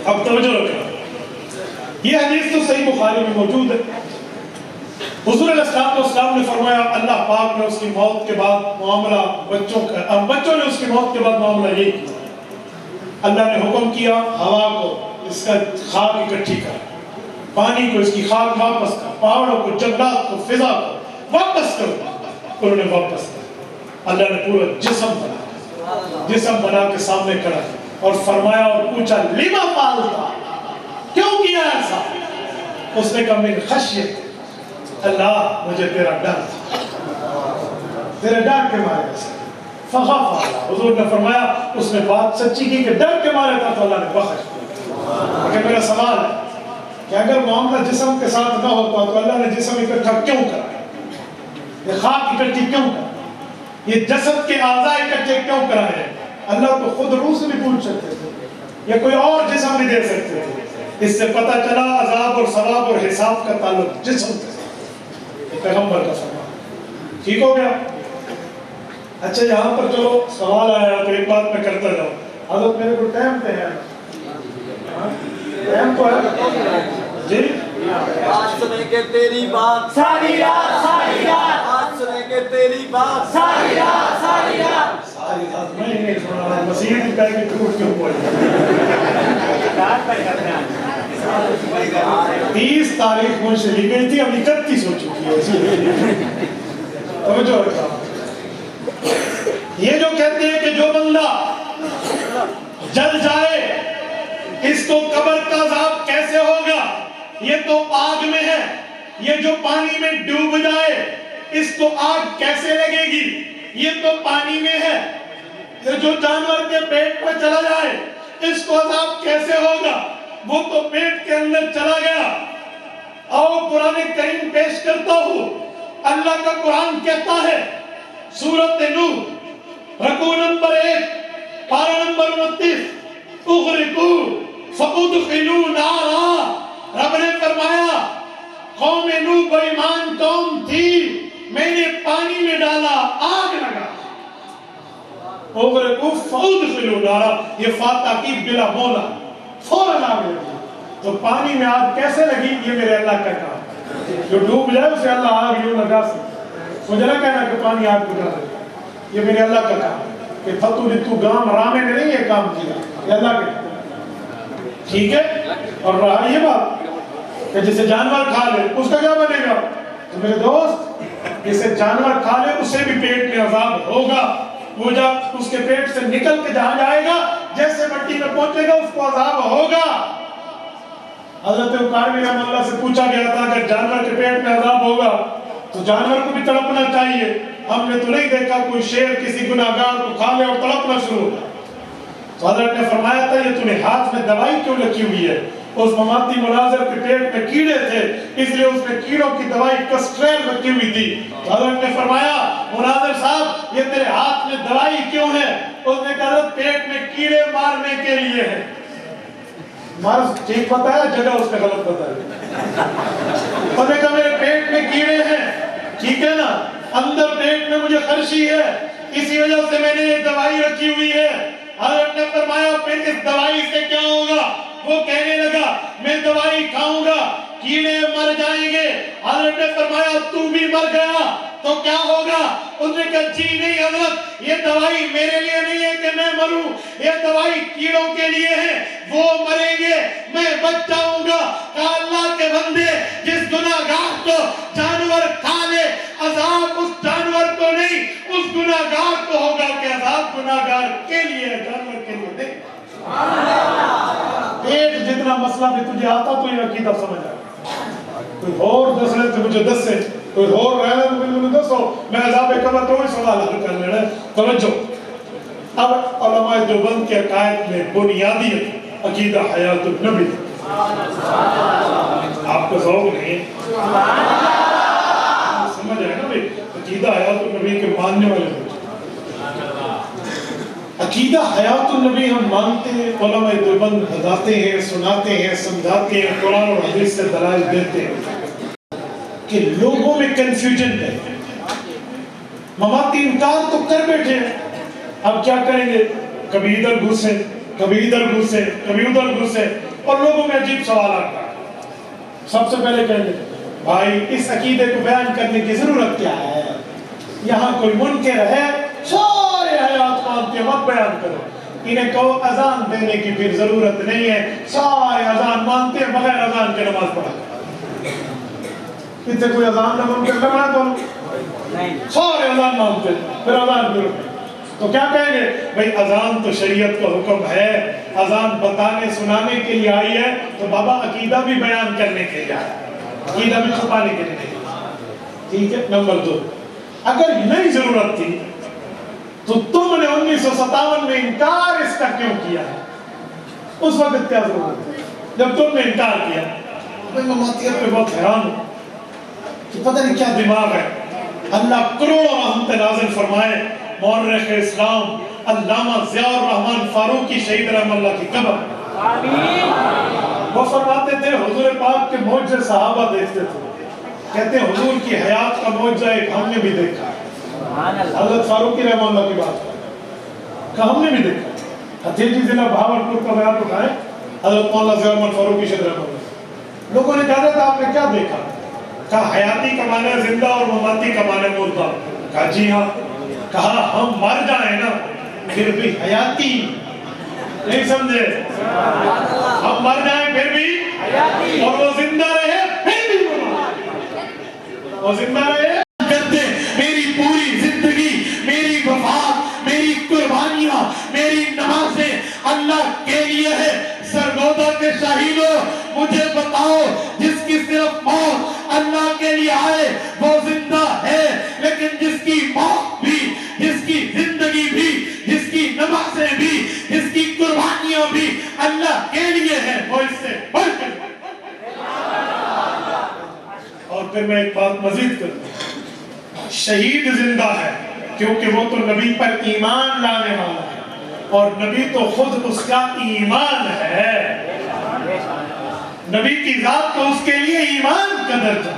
اب توجہ رکھنا، یہ حدیث تو صحیح بخاری میں موجود ہے۔ حضور علیہ السلام نے فرمایا اللہ پاک نے اس کی موت کے بعد معاملہ بچوں نے اس کی موت کے بعد معاملہ یہ کیا، اللہ نے حکم کیا ہوا کو اس کا خاک اکٹھی کر، پانی کو اس کی خاک واپس کر، پہاڑوں کو، جنگلات کو، فضا کو واپس کر۔ انہوں نے واپس کر، اللہ نے پورا جسم بنا کے سامنے کھڑا اور فرمایا اور پوچھا لما فعلتا، کیوں کیا ایسا؟ اس نے کہا من خشیت، اللہ مجھے تیرا ڈر تھا، تیرے ڈر کے مارے سے فخاف اللہ۔ حضور نے فرمایا اس نے بات سچی کی کہ ڈر کے مارے تھا تو اللہ نے بخش دیا۔ لیکن میرا سوال ہے کہ اگر معاملہ جسم کے ساتھ نہ ہوتا تو اللہ نے جسم اکٹھا کیوں کرا، یہ خاک اکٹھی کیوں کرا، یہ جسد کے اعضاء اکٹھے کیوں کرائے؟ اللہ تو خود روح سے بھی پوچھ سکتے تھے یا کوئی اور جسم بھی دے سکتے تھے۔ اس سے پتہ چلا عذاب اور ثواب اور حساب کا تعلق جسم کے ساتھ، پیغمبر کا فرمان۔ ٹھیک ہو گیا؟ اچھا یہاں پر چلو سوال آیا تو ایک بات میں کرتا جاؤں، حضرت میرے کو ٹائم پہ ہے، ٹائم تو ہے جی، آج سنیں گے تیری بات ساری رات، ساری رات آج سنیں گے تیری بات ساری رات، ساری رات ساری رات میں نہیں سنا رہا، مسیح کی کہہ کے ٹوٹ کیوں پڑے۔ 30 تاریخ مجھ سے لی گئی تھی، اب 31 ہو چکی ہے۔ توجہ رکھا، یہ جو کہتے ہیں کہ جو بندہ جل جائے اس کو قبر کا عذاب کیسے ہوگا، یہ تو آگ میں ہے، یہ جو پانی میں ڈوب جائے اس کو آگ کیسے لگے گی، یہ تو پانی میں ہے، یہ جو جانور کے پیٹ پر چلا جائے اس کو عذاب کیسے ہوگا، وہ تو پیٹ کے اندر چلا گیا۔ آؤ قرآن کریم پیش کرتا ہوں، اللہ کا قرآن کہتا ہے سورۃ نوح رکوع نمبر 1 پارہ نمبر 29، اغرقوا فادخلوا نارا، رب نے فرمایا قوم نوح بے ایمان قوم تھی، میں نے پانی میں ڈالا آگ لگا۔ اغرقوا فادخلوا نارا، یہ فاتح کی بلا مولا فوراً آگ لگی۔ تو پانی میں آگ کیسے لگی، یہ میرے اللہ کا کام، جو ڈوب جائے اسے اللہ آگ یوں لگا سکتا، مجھے نہ کہنا کہ پانی آگ بجھا دے، یہ میرے اللہ کا کام کہ فتو لتو گام رامے نے نہیں یہ کام کیا، یہ اللہ کا کام، ٹھیک ہے۔ اور رہا یہ بات کہ جسے جانور کھا لے اس کا کیا بنے گا، تو میرے دوست جسے جانور کھا لے اسے بھی پیٹ میں عذاب ہوگا، وہ جب اس کے پیٹ سے نکل کے جہاں جائے گا جیسے مٹی میں پہنچے گا اس کو عذاب ہوگا۔ حضرت اقارمی رحمہ اللہ سے پوچھا گیا تھا کہ جانور کے پیٹ میں عذاب ہوگا تو جانور کو بھی تڑپنا چاہیے، ہم نے تو نہیں دیکھا کوئی شیر کسی گناہگار کو کھا لے اور تڑپنا شروع ہوگا۔ تو حضرت نے فرمایا تھا یہ تمہیں ہاتھ میں دوائی کیوں لگی ہوئی ہے، اس مماتی مناظر کے پیٹ میں کیڑے تھے اس لیے اس میں کیڑوں کی دوائی کسٹرین رکھی ہوئی تھی۔ تو حضرت نے فرمایا مناظر صاحب یہ تیرے ہاتھ میں دوائی کیوں ہے، اس نے کہا پیٹ میں کیڑے مارنے کے لیے ہے۔ مرض ٹھیک بتایا، جگہ اس نے غلط بتایا، اس نے کہا میرے پیٹ میں کیڑے ہیں، ٹھیک ہے نا، اندر پیٹ میں مجھے خرشی ہے، اسی وجہ سے میں نے یہ دوائی رکھی ہوئی ہے۔ حضرت نے فرمایا پھر اس دوائی سے کیا ہوگا، وہ کہنے لگا میں دوائی کھاؤں گا کیڑے مر جائیں گے۔ حضرت نے فرمایا تو بھی مر گیا تو کیا ہوگا، اس نے کہا جی نہیں حضرت یہ دوائی میرے لیے نہیں ہے کہ میں مروں، یہ دوائی کیڑوں کے لیے ہے، وہ مریں گے میں بچ جاؤں گا۔ کہا اللہ کے بندے جس گناہگار کو جانور کھا لے عذاب اس جانور کو نہیں اس گناہگار کو ہوگا، کہ عذاب گناہگار کے لیے ہے جانور کے لیے نہیں۔ پیٹ جتنا مسئلہ بھی تجھے آتا تو یہ عقیدہ سمجھ آئے، کوئی اور دس رہے تو مجھے دس سے کوئی اور رہنے تو مجھے دسو، میں عذاب قبر تو ہی سوال حل کر لینا۔ توجہ، اب علماء دیوبند کے عقائد میں بنیادی عقیدہ حیات النبی، آپ کو ذوق نہیں سمجھ آئے نا بھائی، عقیدہ حیات النبی کے ماننے والے لوگ، عقیدہ حیات النبی ہم مانتے ہیں، علماء دیوبند بتاتے ہیں، سناتے ہیں، سمجھاتے ہیں، قرآن اور حدیث سے دلائل دیتے ہیں کہ لوگوں میں کنفیوژن ہے، مماتی انکار تو کر بیٹھے ہیں، اب کیا کریں گے، کبھی ادھر گھسے کبھی ادھر گھسے کبھی ادھر گھسے، اور لوگوں میں عجیب سوال آتا ہے۔ سب سے پہلے کہیں گے بھائی اس عقیدے کو بیان کرنے کی ضرورت کیا ہے، یہاں کوئی منکر ہے سارے حیات مانتے ہیں مت بیان کرو، انہیں کہو اذان دینے کی پھر ضرورت نہیں ہے، سارے اذان مانتے ہیں بغیر اذان کے نماز پڑھا، اتنے کوئی اذان نہ منکر لگنا تو سارے اذان مانتے ہیں پھر اذان کرو، تو کیا کہیں گے بھئی اذان تو شریعت کا حکم ہے، اذان بتانے سنانے کے لیے آئی ہے، تو بابا عقیدہ بھی بیان کرنے کے لیے آیا، عقیدہ بھی چھپانے کے لیے نہیں، ٹھیک ہے۔ نمبر 2، اگر نہیں ضرورت تھی تو تم نے 1957 میں انکار اس کا کیوں کیا ہے، اس وقت کیا ضرورت ہے جب تم نے انکار کیا؟ میں مماتیت پہ بہت حیران ہوں کہ پتہ نہیں کیا دماغ ہے، اللہ کروڑوں رحمت نازل فرمائے مورخ اسلام علامہ ضیاء الرحمن فاروقی شہید رحمہ اللہ کی قبر، وہ فرماتے تھے حضور پاک کے معجزے صحابہ دیکھتے تھے، کہتے ہیں حضور کی حیات کا معجزہ ایک ہم نے بھی دیکھا، حضرت فاروقی رحمہ اللہ کی بات کہ ہم نے بھی دیکھا، ہتھیلی ضلع بہاولپور کا بیان اٹھائے حضرت مولانا ضیاء الرحمن فاروقی شہید رحمہ اللہ، لوگوں نے کہا تھا آپ نے کیا دیکھا، کہا حیاتی کا معنی زندہ اور مماتی کا معنی مردہ، کہا جی ہاں، کہا ہم مر جائیں نا پھر بھی حیاتی، نہیں سمجھے، ہم مر جائیں پھر بھی، اور وہ زندہ رہے پھر بھی وہ زندہ رہے، کرتے میری پوری زندگی میری وفات پھر میں ایک بات مزید کرتا ہوں، شہید زندہ ہے کیونکہ وہ تو نبی پر ایمان لانے والا ہے، اور نبی تو خود اس کا ایمان ہے۔ نبی کی ذات تو اس کے لیے ایمان کا درجہ،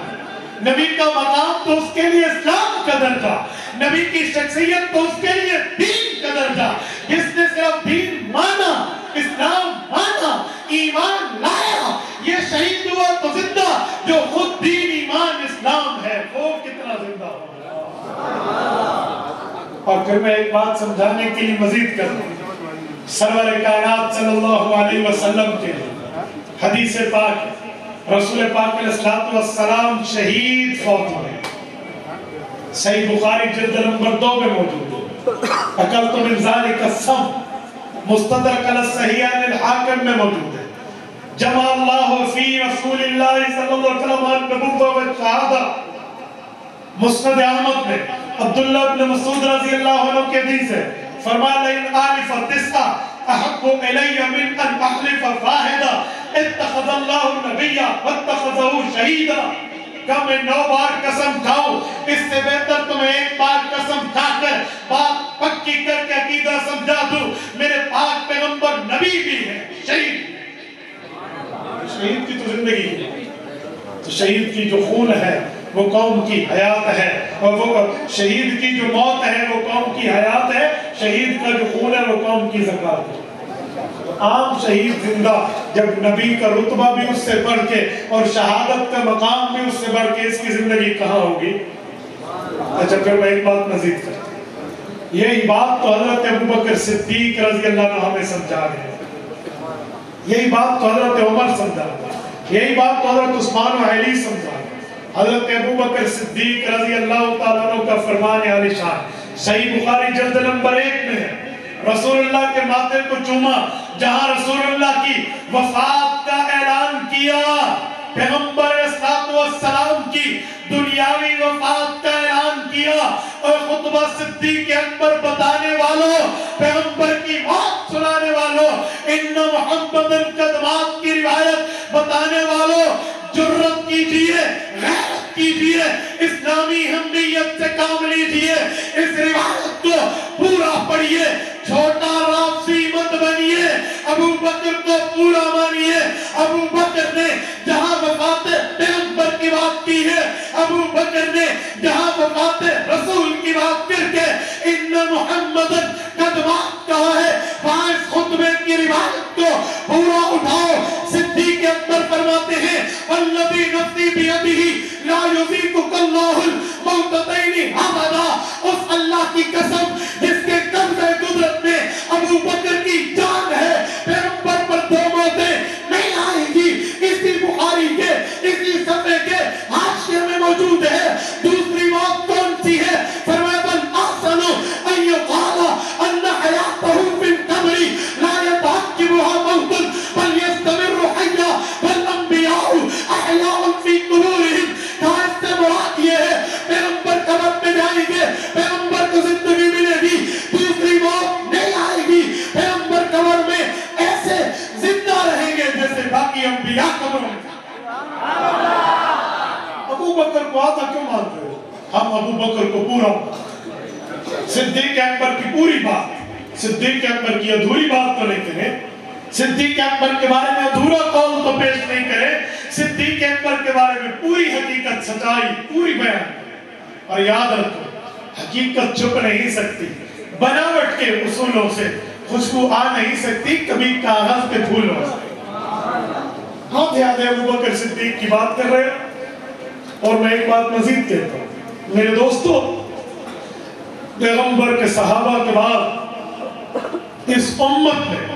نبی کا مقام تو اس کے لیے اسلام کا درجہ، نبی کی شخصیت تو اس کے لیے دین کا درجہ۔ جس نے صرف دین مانا، اسلام مانا، ایمان لایا، یہ شہید ہوا تو زندہ۔ جو خود دین ایمان اسلام ہے وہ کتنا زندہ ہوگا۔ اور پھر میں ایک بات سمجھانے کے لیے مزید کروں، سرور کائنات صلی اللہ علیہ وسلم کے حدیث پاک، رسول پاک علیہ السلام شہید فوت ہوئے، صحیح بخاری جلد نمبر 2 میں موجود ہے، اکلت من ذالک السم، مستدرک علی الصحیحین الحاکم میں موجود ہے، جمع اللہ فی رسول اللہ صلی اللہ علیہ وسلم النبوۃ والشہادہ، مسند احمد میں عبداللہ بن مسعود رضی اللہ عنہ کے حدیث ہے، فرمایا لئن آلف تسعہ احب الی من ان احلف واحدہ اتخذ اللہ النبی واتخذہ شہیدا۔ کہ میں 9 بار قسم کھاؤں، اس سے بہتر تمہیں ایک بار قسم کھا کر بات پکی کر کے عقیدہ سمجھا دوں، میرے پاک پیغمبر نبی بھی ہے، شہید۔ شہید کی تو زندگی ہے، تو شہید کی جو خون ہے وہ قوم کی حیات ہے، اور وہ شہید کی جو موت ہے وہ قوم کی حیات ہے، شہید کا جو خون ہے وہ قوم کی زکات ہے۔ عام شہید زندہ، جب نبی کا رتبہ بھی اس سے بڑھ کے اور شہادت کا مقام بھی اس سے بڑھ کے، اس کی زندگی کہاں ہوگی؟ اچھا پھر میں ایک بات مزید کرتا ہوں، یہی بات تو حضرت ابوبکر صدیق رضی اللہ عنہ ہمیں سمجھا رہے ہیں، یہی بات تو حضرت عمر سمجھا رہے ہیں، یہی بات تو حضرت عثمان و علی سمجھا رہے ہیں۔ حضرت ابوبکر صدیق رضی اللہ تعالیٰ عنہ کا فرمان عالی شان صحیح بخاری جلد نمبر 1 میں ہے، رسول اللہ کے ماتھے کو چوما، جہاں رسول اللہ کی وفات کا اعلان کیا، پیغمبر صلی اللہ علیہ وسلم کی دنیاوی وفات کا اعلان کیا، اور خطبہ صدیق اکبر بتانے والوں، پیغمبر کی موت سنانے والوں، ان محمد قدمات کی روایت بتانے والوں، جرت کیجئے، غیرت کیجئے، اسلامی حمیت سے کام لیجئے، اس روایت کو پورا پڑھئے، چھوٹا رافضی مت بنیے، ابو بکر کو پورا مانیے۔ ابو بکر نے جہاں وفات پیغمبر کی بات کی ہے، ابو بکر نے جہاں وفات رسول کی بات کر کے ان محمد قدمات کہا ہے، وہاں اس خطبے کی روایت کو پورا اٹھاؤ۔ صدیق اکبر فرماتے ہیں والذی نفسی بیدہ لا یذیقک اللہ الموتتین ابدا، اس اللہ کی قسم جس کے قبضہ قدرت میں ابو بکر کی جان ہے، پیغمبر پر 2 موتیں نہیں آئیں گی۔ اسی بخاری کے اسی صفحے کے حاشیے میں موجود ہے۔ دوسری موت کون سی ہے؟ فرمایا بل احسن ان یقال ان حیاتہ فی القبر لا یتعقبها موت بل یستمر حیا والانبیاء احیاء فی قبورہم۔ کہاں اس سے مراد یہ ہے پیغمبر قبر میں جائیں گے، پیغمبر کو زندگی ملے گی، دوسری موت نہیں آئے گی، پیغمبر قبر میں ایسے زندہ رہیں گے جیسے باقی انبیاء قبر میں۔ ابو بکر کو آتا کیوں مانتے ہو؟ ہم ابو بکر کو پورا صدیق اکبر کی پوری بات، صدیق اکبر کی ادھوری بات تو نہیں کریں، صدیق اکبر کے بارے میں ادھورا قول تو پیش نہیں کریں، صدیق اکبر کے بارے میں پوری حقیقت سچائی پوری بیان کریں۔ اور یاد رکھو حقیقت چھپ نہیں سکتی، بناوٹ کے اصولوں سے خوشبو آ نہیں سکتی، کبھی کاغذ پہ پھول ہو سکتی۔ ہم یاد ہے ابو بکر صدیق کی بات کر رہے ہیں، اور میں ایک بات مزید کہتا ہوں میرے دوستو، پیغمبر کے صحابہ کے بعد اس امت میں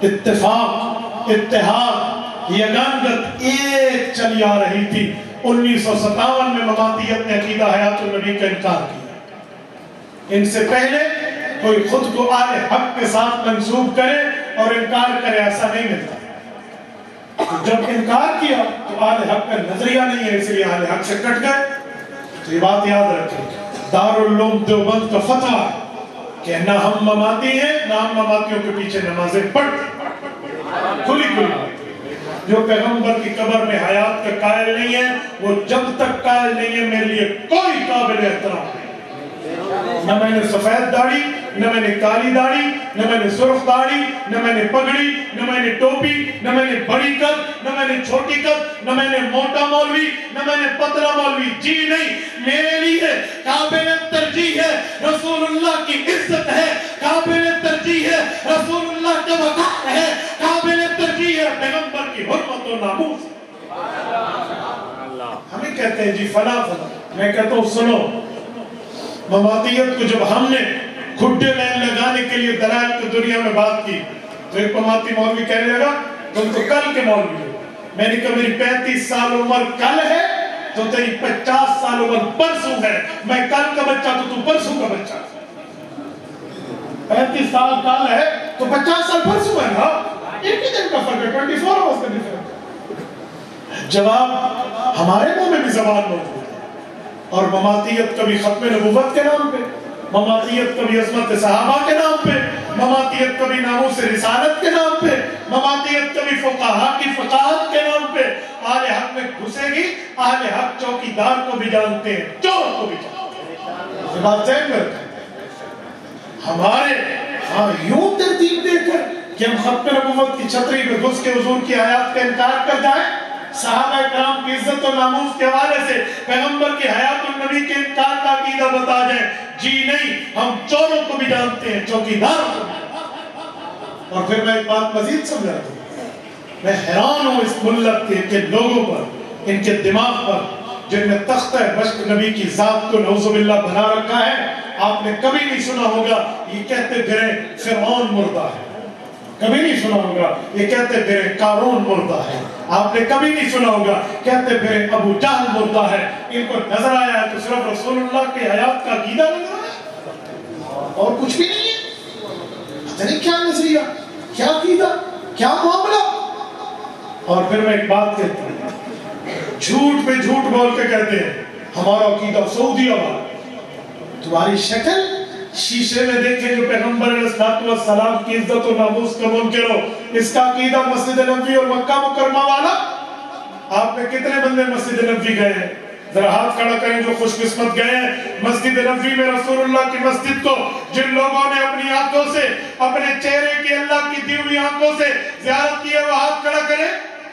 اتفاق، اتحاد، یگانگت ایک چلی آ رہی تھی۔ 1957 میں مماتیت نے عقیدہ حیات النبی کا انکار کیا۔ ان سے پہلے کوئی خود کو آل حق کے ساتھ منسوب کرے اور انکار کرے ایسا نہیں ملتا۔ جب انکار کیا تو آل حق کا نظریہ نہیں ہے، اس لیے آل حق سے کٹ گئے۔ تو یہ بات یاد رکھیں، دارالعلوم دیوبند کا فتویٰ ہے کہ نہ ہم مماتی ہیں، نہ ہم مماتیوں کے پیچھے نمازیں پڑھتے، کھلی کھلی۔ جو پیغمبر کی قبر میں حیات کا قائل نہیں ہے وہ جب تک قائل نہیں ہے میرے لیے کوئی قابل احترام نہیں۔ نہ میں نے سفید داڑھی، نہ میں نے کالی داڑھی، نہ میں نے سرخ داڑھی، نہ میں نے پگڑی، نہ میں نے ٹوپی، نہ میں نے بڑی قد، نہ میں نے چھوٹی قد، نہ میں نے موٹا مولوی، نہ میں نے پتلا مولوی، جی نہیں، میرے لیے قابل ترجیح ہے رسول اللہ کی عزت ہے، قابل ترجیح ہے رسول اللہ کا وقار ہے، قابل ترجیح ہے پیغمبر کی حرمت و ناموس۔ ہمیں کہتے ہیں جی فلاں فلاں، میں کہتا ہوں سنو، مماتیت کو جب ہم نے کھڈے لائن لگانے کے لیے دلائل کو دنیا میں بات کی تو ایک مماتی مولوی کہنے لگا تم تو کل کے مولوی ہو۔ میں نے کہا میری 35 سال عمر کل ہے تو تیری 50 سال عمر پرسوں ہے، میں کل کا بچہ تو پرسوں کا بچہ۔ 35 سال کل ہے تو 50 سال پرسوں ہے نا، ایک ہی دن کا فرق ہے، 24 آورز کا ڈفرنس۔ جواب ہمارے منہ میں بھی زبان موجود ہے، اور مماتیت کبھی ختم نبوت کے نام پہ، مماتیت کبھی عظمت صحابہ کے نام پہ، مماتیت کبھی ناموس رسالت کے نام پہ، مماتیت کبھی فقہا کی فقاہت کے نام پہ اہل حق میں گھسے گی۔ اہل حق چوکیدار کو بھی جانتے ہیں، چور کو بھی جانتے ہیں۔ یہ بات ذہن میں رکھیں، ہمارے ہاں یوں ترتیب دے کر کہ ہم ختم نبوت کی چھتری پہ گھس کے حضور کی حیات کا انکار کر جائیں، صحابہ کرام کی عزت و ناموس کے حوالے سے پیغمبر کی حیات النبی کے انکار کا عقیدہ بتا جائیں، جی نہیں، ہم چوروں کو بھی جانتے ہیں، چوکیداروں کو بھی۔ اور پھر میں ایک بات مزید سمجھاتا ہوں، میں حیران ہوں اس ملت کے لوگوں پر، ان کے دماغ پر جن میں تختہ مشق نبی کی ذات کو نعوذ باللہ بنا رکھا ہے۔ آپ نے کبھی نہیں سنا ہوگا یہ کہتے پھریں فرعون مردہ ہے، کبھی نہیں سنا ہوگا یہ کہتے پھریں قارون مردہ ہے، آپ نے کبھی نہیں سنا ہوگا کہتے پھریں ابو جہل مردہ ہے۔ ان کو نظر آیا ہے تو صرف رسول اللہ کے حیات کا عقیدہ نظر آیا اور کچھ بھی نہیں ہے، پتہ نہیں کیا نظریہ، کیا عقیدہ، کیا معاملہ۔ اور پھر میں ایک بات کہتا ہوں، جھوٹ پہ جھوٹ بول کے کہتے ہیں ہمارا عقیدہ سعودی والا۔ تمہاری شکل شیشے میں دیکھیں جو پیغمبر علیہ السلام کی عزت و ناموس کا منکر ہو، اس کا عقیدہ مسجد نبوی اور مکہ مکرمہ والا۔ آپ میں کتنے بندے مسجد نبوی گئے ہیں؟ ذرا ہاتھ کھڑا کریں جو خوش قسمت گئے ہیں مسجد نبوی میں، رسول اللہ کی مسجد کو جن لوگوں نے اپنی آنکھوں سے، اپنے چہرے کی اللہ کی دی ہوئی آنکھوں سے زیارت کی ہے، وہ ہاتھ کھڑا کریں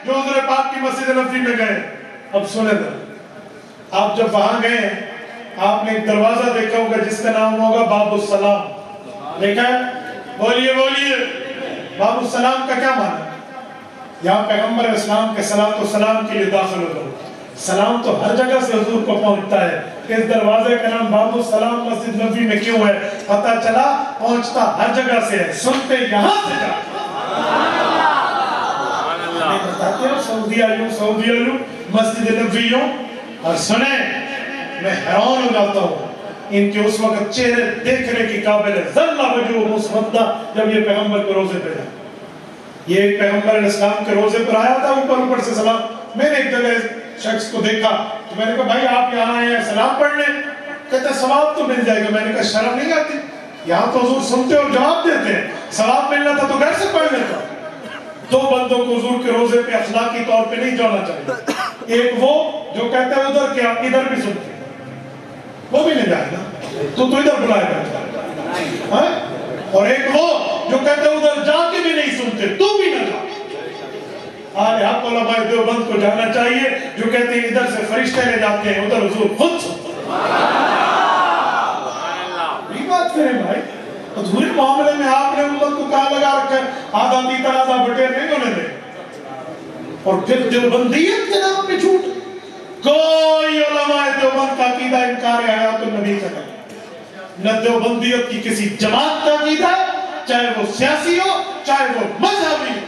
جو حضور پاک کی مسجد نبوی میں گئے۔ اب سنیں ذرا، آپ جب وہاں گئے ہیں آپ نے ایک دروازہ دیکھا ہوگا جس کا نام ہوگا باب السلام، دیکھا ہے؟ بولیے بولیے، باب السلام کا کیا معنی ہے؟ یہاں پیغمبر اسلام کے صلاۃ و سلام کے لیے داخل ہو جاؤ۔ سلام تو ہر جگہ سے حضور کو پہنچتا ہے، اس دروازے کا نام باب السلام مسجد نبوی میں کیوں ہے؟ پتہ چلا پہنچتا ہر جگہ سے ہے، سنتے یہاں سے جاتے بتاتے ہو سعودی علیوں مسجد نبویوں۔ اور سنیں میں حیران ہو جاتا ہوں ان کے اس وقت چہرے دیکھنے کی قابل ہے ذلہ وجوہ مسودہ جب یہ پیغمبر کے روزے پہ جائے۔ یہ ایک پیغمبر علیہ السلام کے روزے پر آیا تھا اوپر سے سلام۔ میں نے ایک جگہ شخص کو دیکھا تو میں نے کہا بھائی آپ یہاں آئے ہیں سلام پڑھنے؟ کہتے ثواب تو مل جائے گا۔ میں نے کہا شرم نہیں آتی؟ یہاں تو حضور سنتے اور جواب دیتے ہیں، ثواب ملنا تھا تو گھر سے پڑھ لیتا۔ دو بندوں کو حضور کے روزے پہ اخلاقی طور پہ نہیں جانا چاہیے، ایک وہ جو کہتے ہیں ادھر کیا ادھر بھی سنتے ہیں، وہ بھی نہیں جائے گا تو ادھر بلائے گا، اور ایک وہ جو کہتے ہیں ادھر جا کے بھی نہیں سنتے تو بھی نہ جا۔ آج حق علماء دیوبند کو جانا چاہیے جو کہتے ہیں ادھر سے فرشتے لے جاتے ہیں ادھر حضور خود سنتے ہیں۔ یہ بات کریں بھائی، ادھورے معاملے میں آپ نے امت کو کہاں لگا رکھا ہے؟ آدھا دی ترازہ بٹیر نہیں ہونے دے۔ اور پھر دیوبندیت کے نام پہ جھوٹ، کوئی علماء دیوبند کا عقیدہ انکار حیات النبی کا نہیں، نہ دیوبندیت کی کسی جماعت کا عقیدہ ہے، چاہے وہ سیاسی ہو چاہے وہ مذہبی ہو،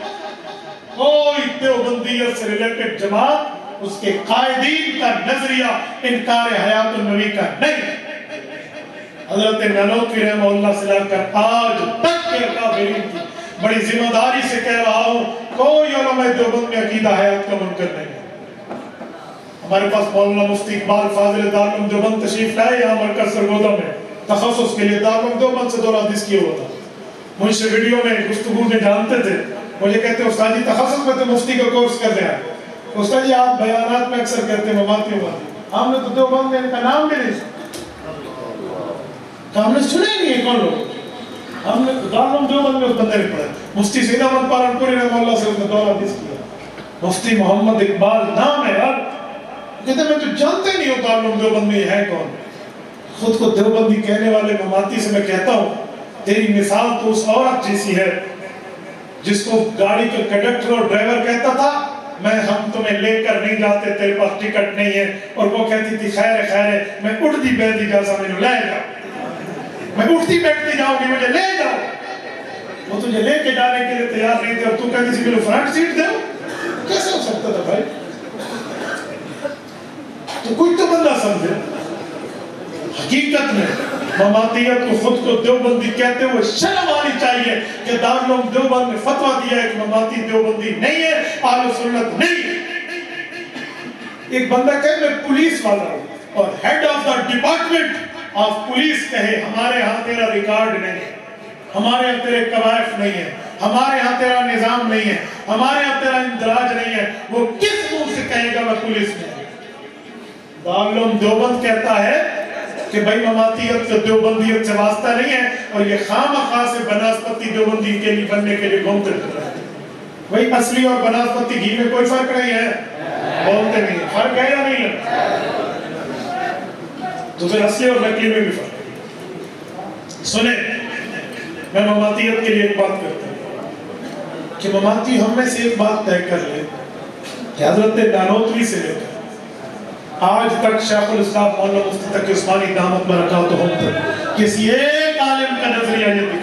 کوئی دیوبندیت سے ریلیٹڈ جماعت اس کے قائدین کا نظریہ انکار حیات النبی کا نہیں۔ حضرت نانوتوی رحمہ اللہ سے لے کر آج تک کے اکابرین کی بڑی ذمہ داری سے کہہ رہا ہوں کوئی علماء دیوبند میں عقیدہ حیات کا منکر نہیں ہے۔ ہمارے پاس مولانا مفتی اقبال فاضل دارالعلوم دیوبند تشریف لائے یہاں مرکز سرگودا میں تخصص کے لیے، دارالعلوم دیوبند سے دور حدیث کیا ہوا تھا، مجھ سے ویڈیو میں گفتگو میں جانتے تھے مجھے کہتے ہیں استاد جی تخصص میں تو مفتی کا کورس کر لیا استاد جی آپ بیانات میں اکثر کہتے ہیں مماتی ہم نے تو دیوبند میں ان کا نام بھی نہیں سنا ہم نے سنے نہیں ہے کون لوگ ہم نے دارالعلوم دیوبند میں اس بندے نے پڑھا مفتی سید احمد پالنپوری رحمہ اللہ سے اس نے دورہ حدیث کیا مفتی محمد اقبال نام ہے یار کہتے ہیں میں تو جانتے نہیں ہوں دارالعلوم دیوبند میں یہ ہے کون خود کو دیوبندی کہنے والے مماتی سے میں کہتا ہوں تیری مثال تو اس عورت جیسی ہے جس کو گاڑی کا کنڈکٹر اور ڈرائیور کہتا تھا ہم تمہیں لے کر نہیں جاتے تیرے پاس ٹکٹ نہیں ہے اور وہ کہتی تھی خیر ہے میں اٹھتی بیٹھتی جا سا مجھے لے جاؤ میں اٹھتی بیٹھتی جاؤں گی مجھے لے جاؤ وہ تجھے لے کے جانے کے لیے تیار نہیں تھے اور تو کہتی تھی مجھے فرنٹ سیٹ دے کیسے ہو سکتا تھا بھائی تو کوئی تو بندہ سمجھے حقیقت میں مماتیت کو خود کو دیوبندی کہتے ہوئے شرم آنی چاہیے کہ دارالعلوم دیوبند نے فتویٰ دیا ہے کہ مماتی دیوبندی نہیں ہے اہل سنت نہیں ایک بندہ کہے میں پولیس والا ہوں اور head of the department of police کہے ہمارے ہاں تیرا ریکارڈ نہیں ہے ہمارے ہاں تیرے قوائف نہیں ہے ہمارے ہاں تیرا نظام نہیں ہے ہمارے ہاں تیرا اندراج نہیں ہے وہ کس منہ سے کہے گا میں پولیس میں دارالعلوم دیوبند کہتا ہے کہ بھائی مماتیت کا دیوبندیت سے واسطہ نہیں ہے اور یہ خواہ سے بناسپتی دیوبندی کے لیے بننے کے لیے گھومتے پھر رہے ہیں بھائی اصلی اور بناسپتی گھی میں کوئی فرق نہیں ہے بولتے نہیں ہے فرق ہے یا نہیں ہے تو پھر اصلی اور نقلی میں بھی فرق ہے سنیں میں مماتیت کے لیے ایک بات کرتا ہوں کہ مماتی ہم میں سے ایک بات طے کر لے کہ حضرت دانوتری سے لے کر آج تک شیخ الاسلام مولانا مفتی تقی عثمانی دامت برکاتہم تک کسی ایک عالم کا نظریہ یہ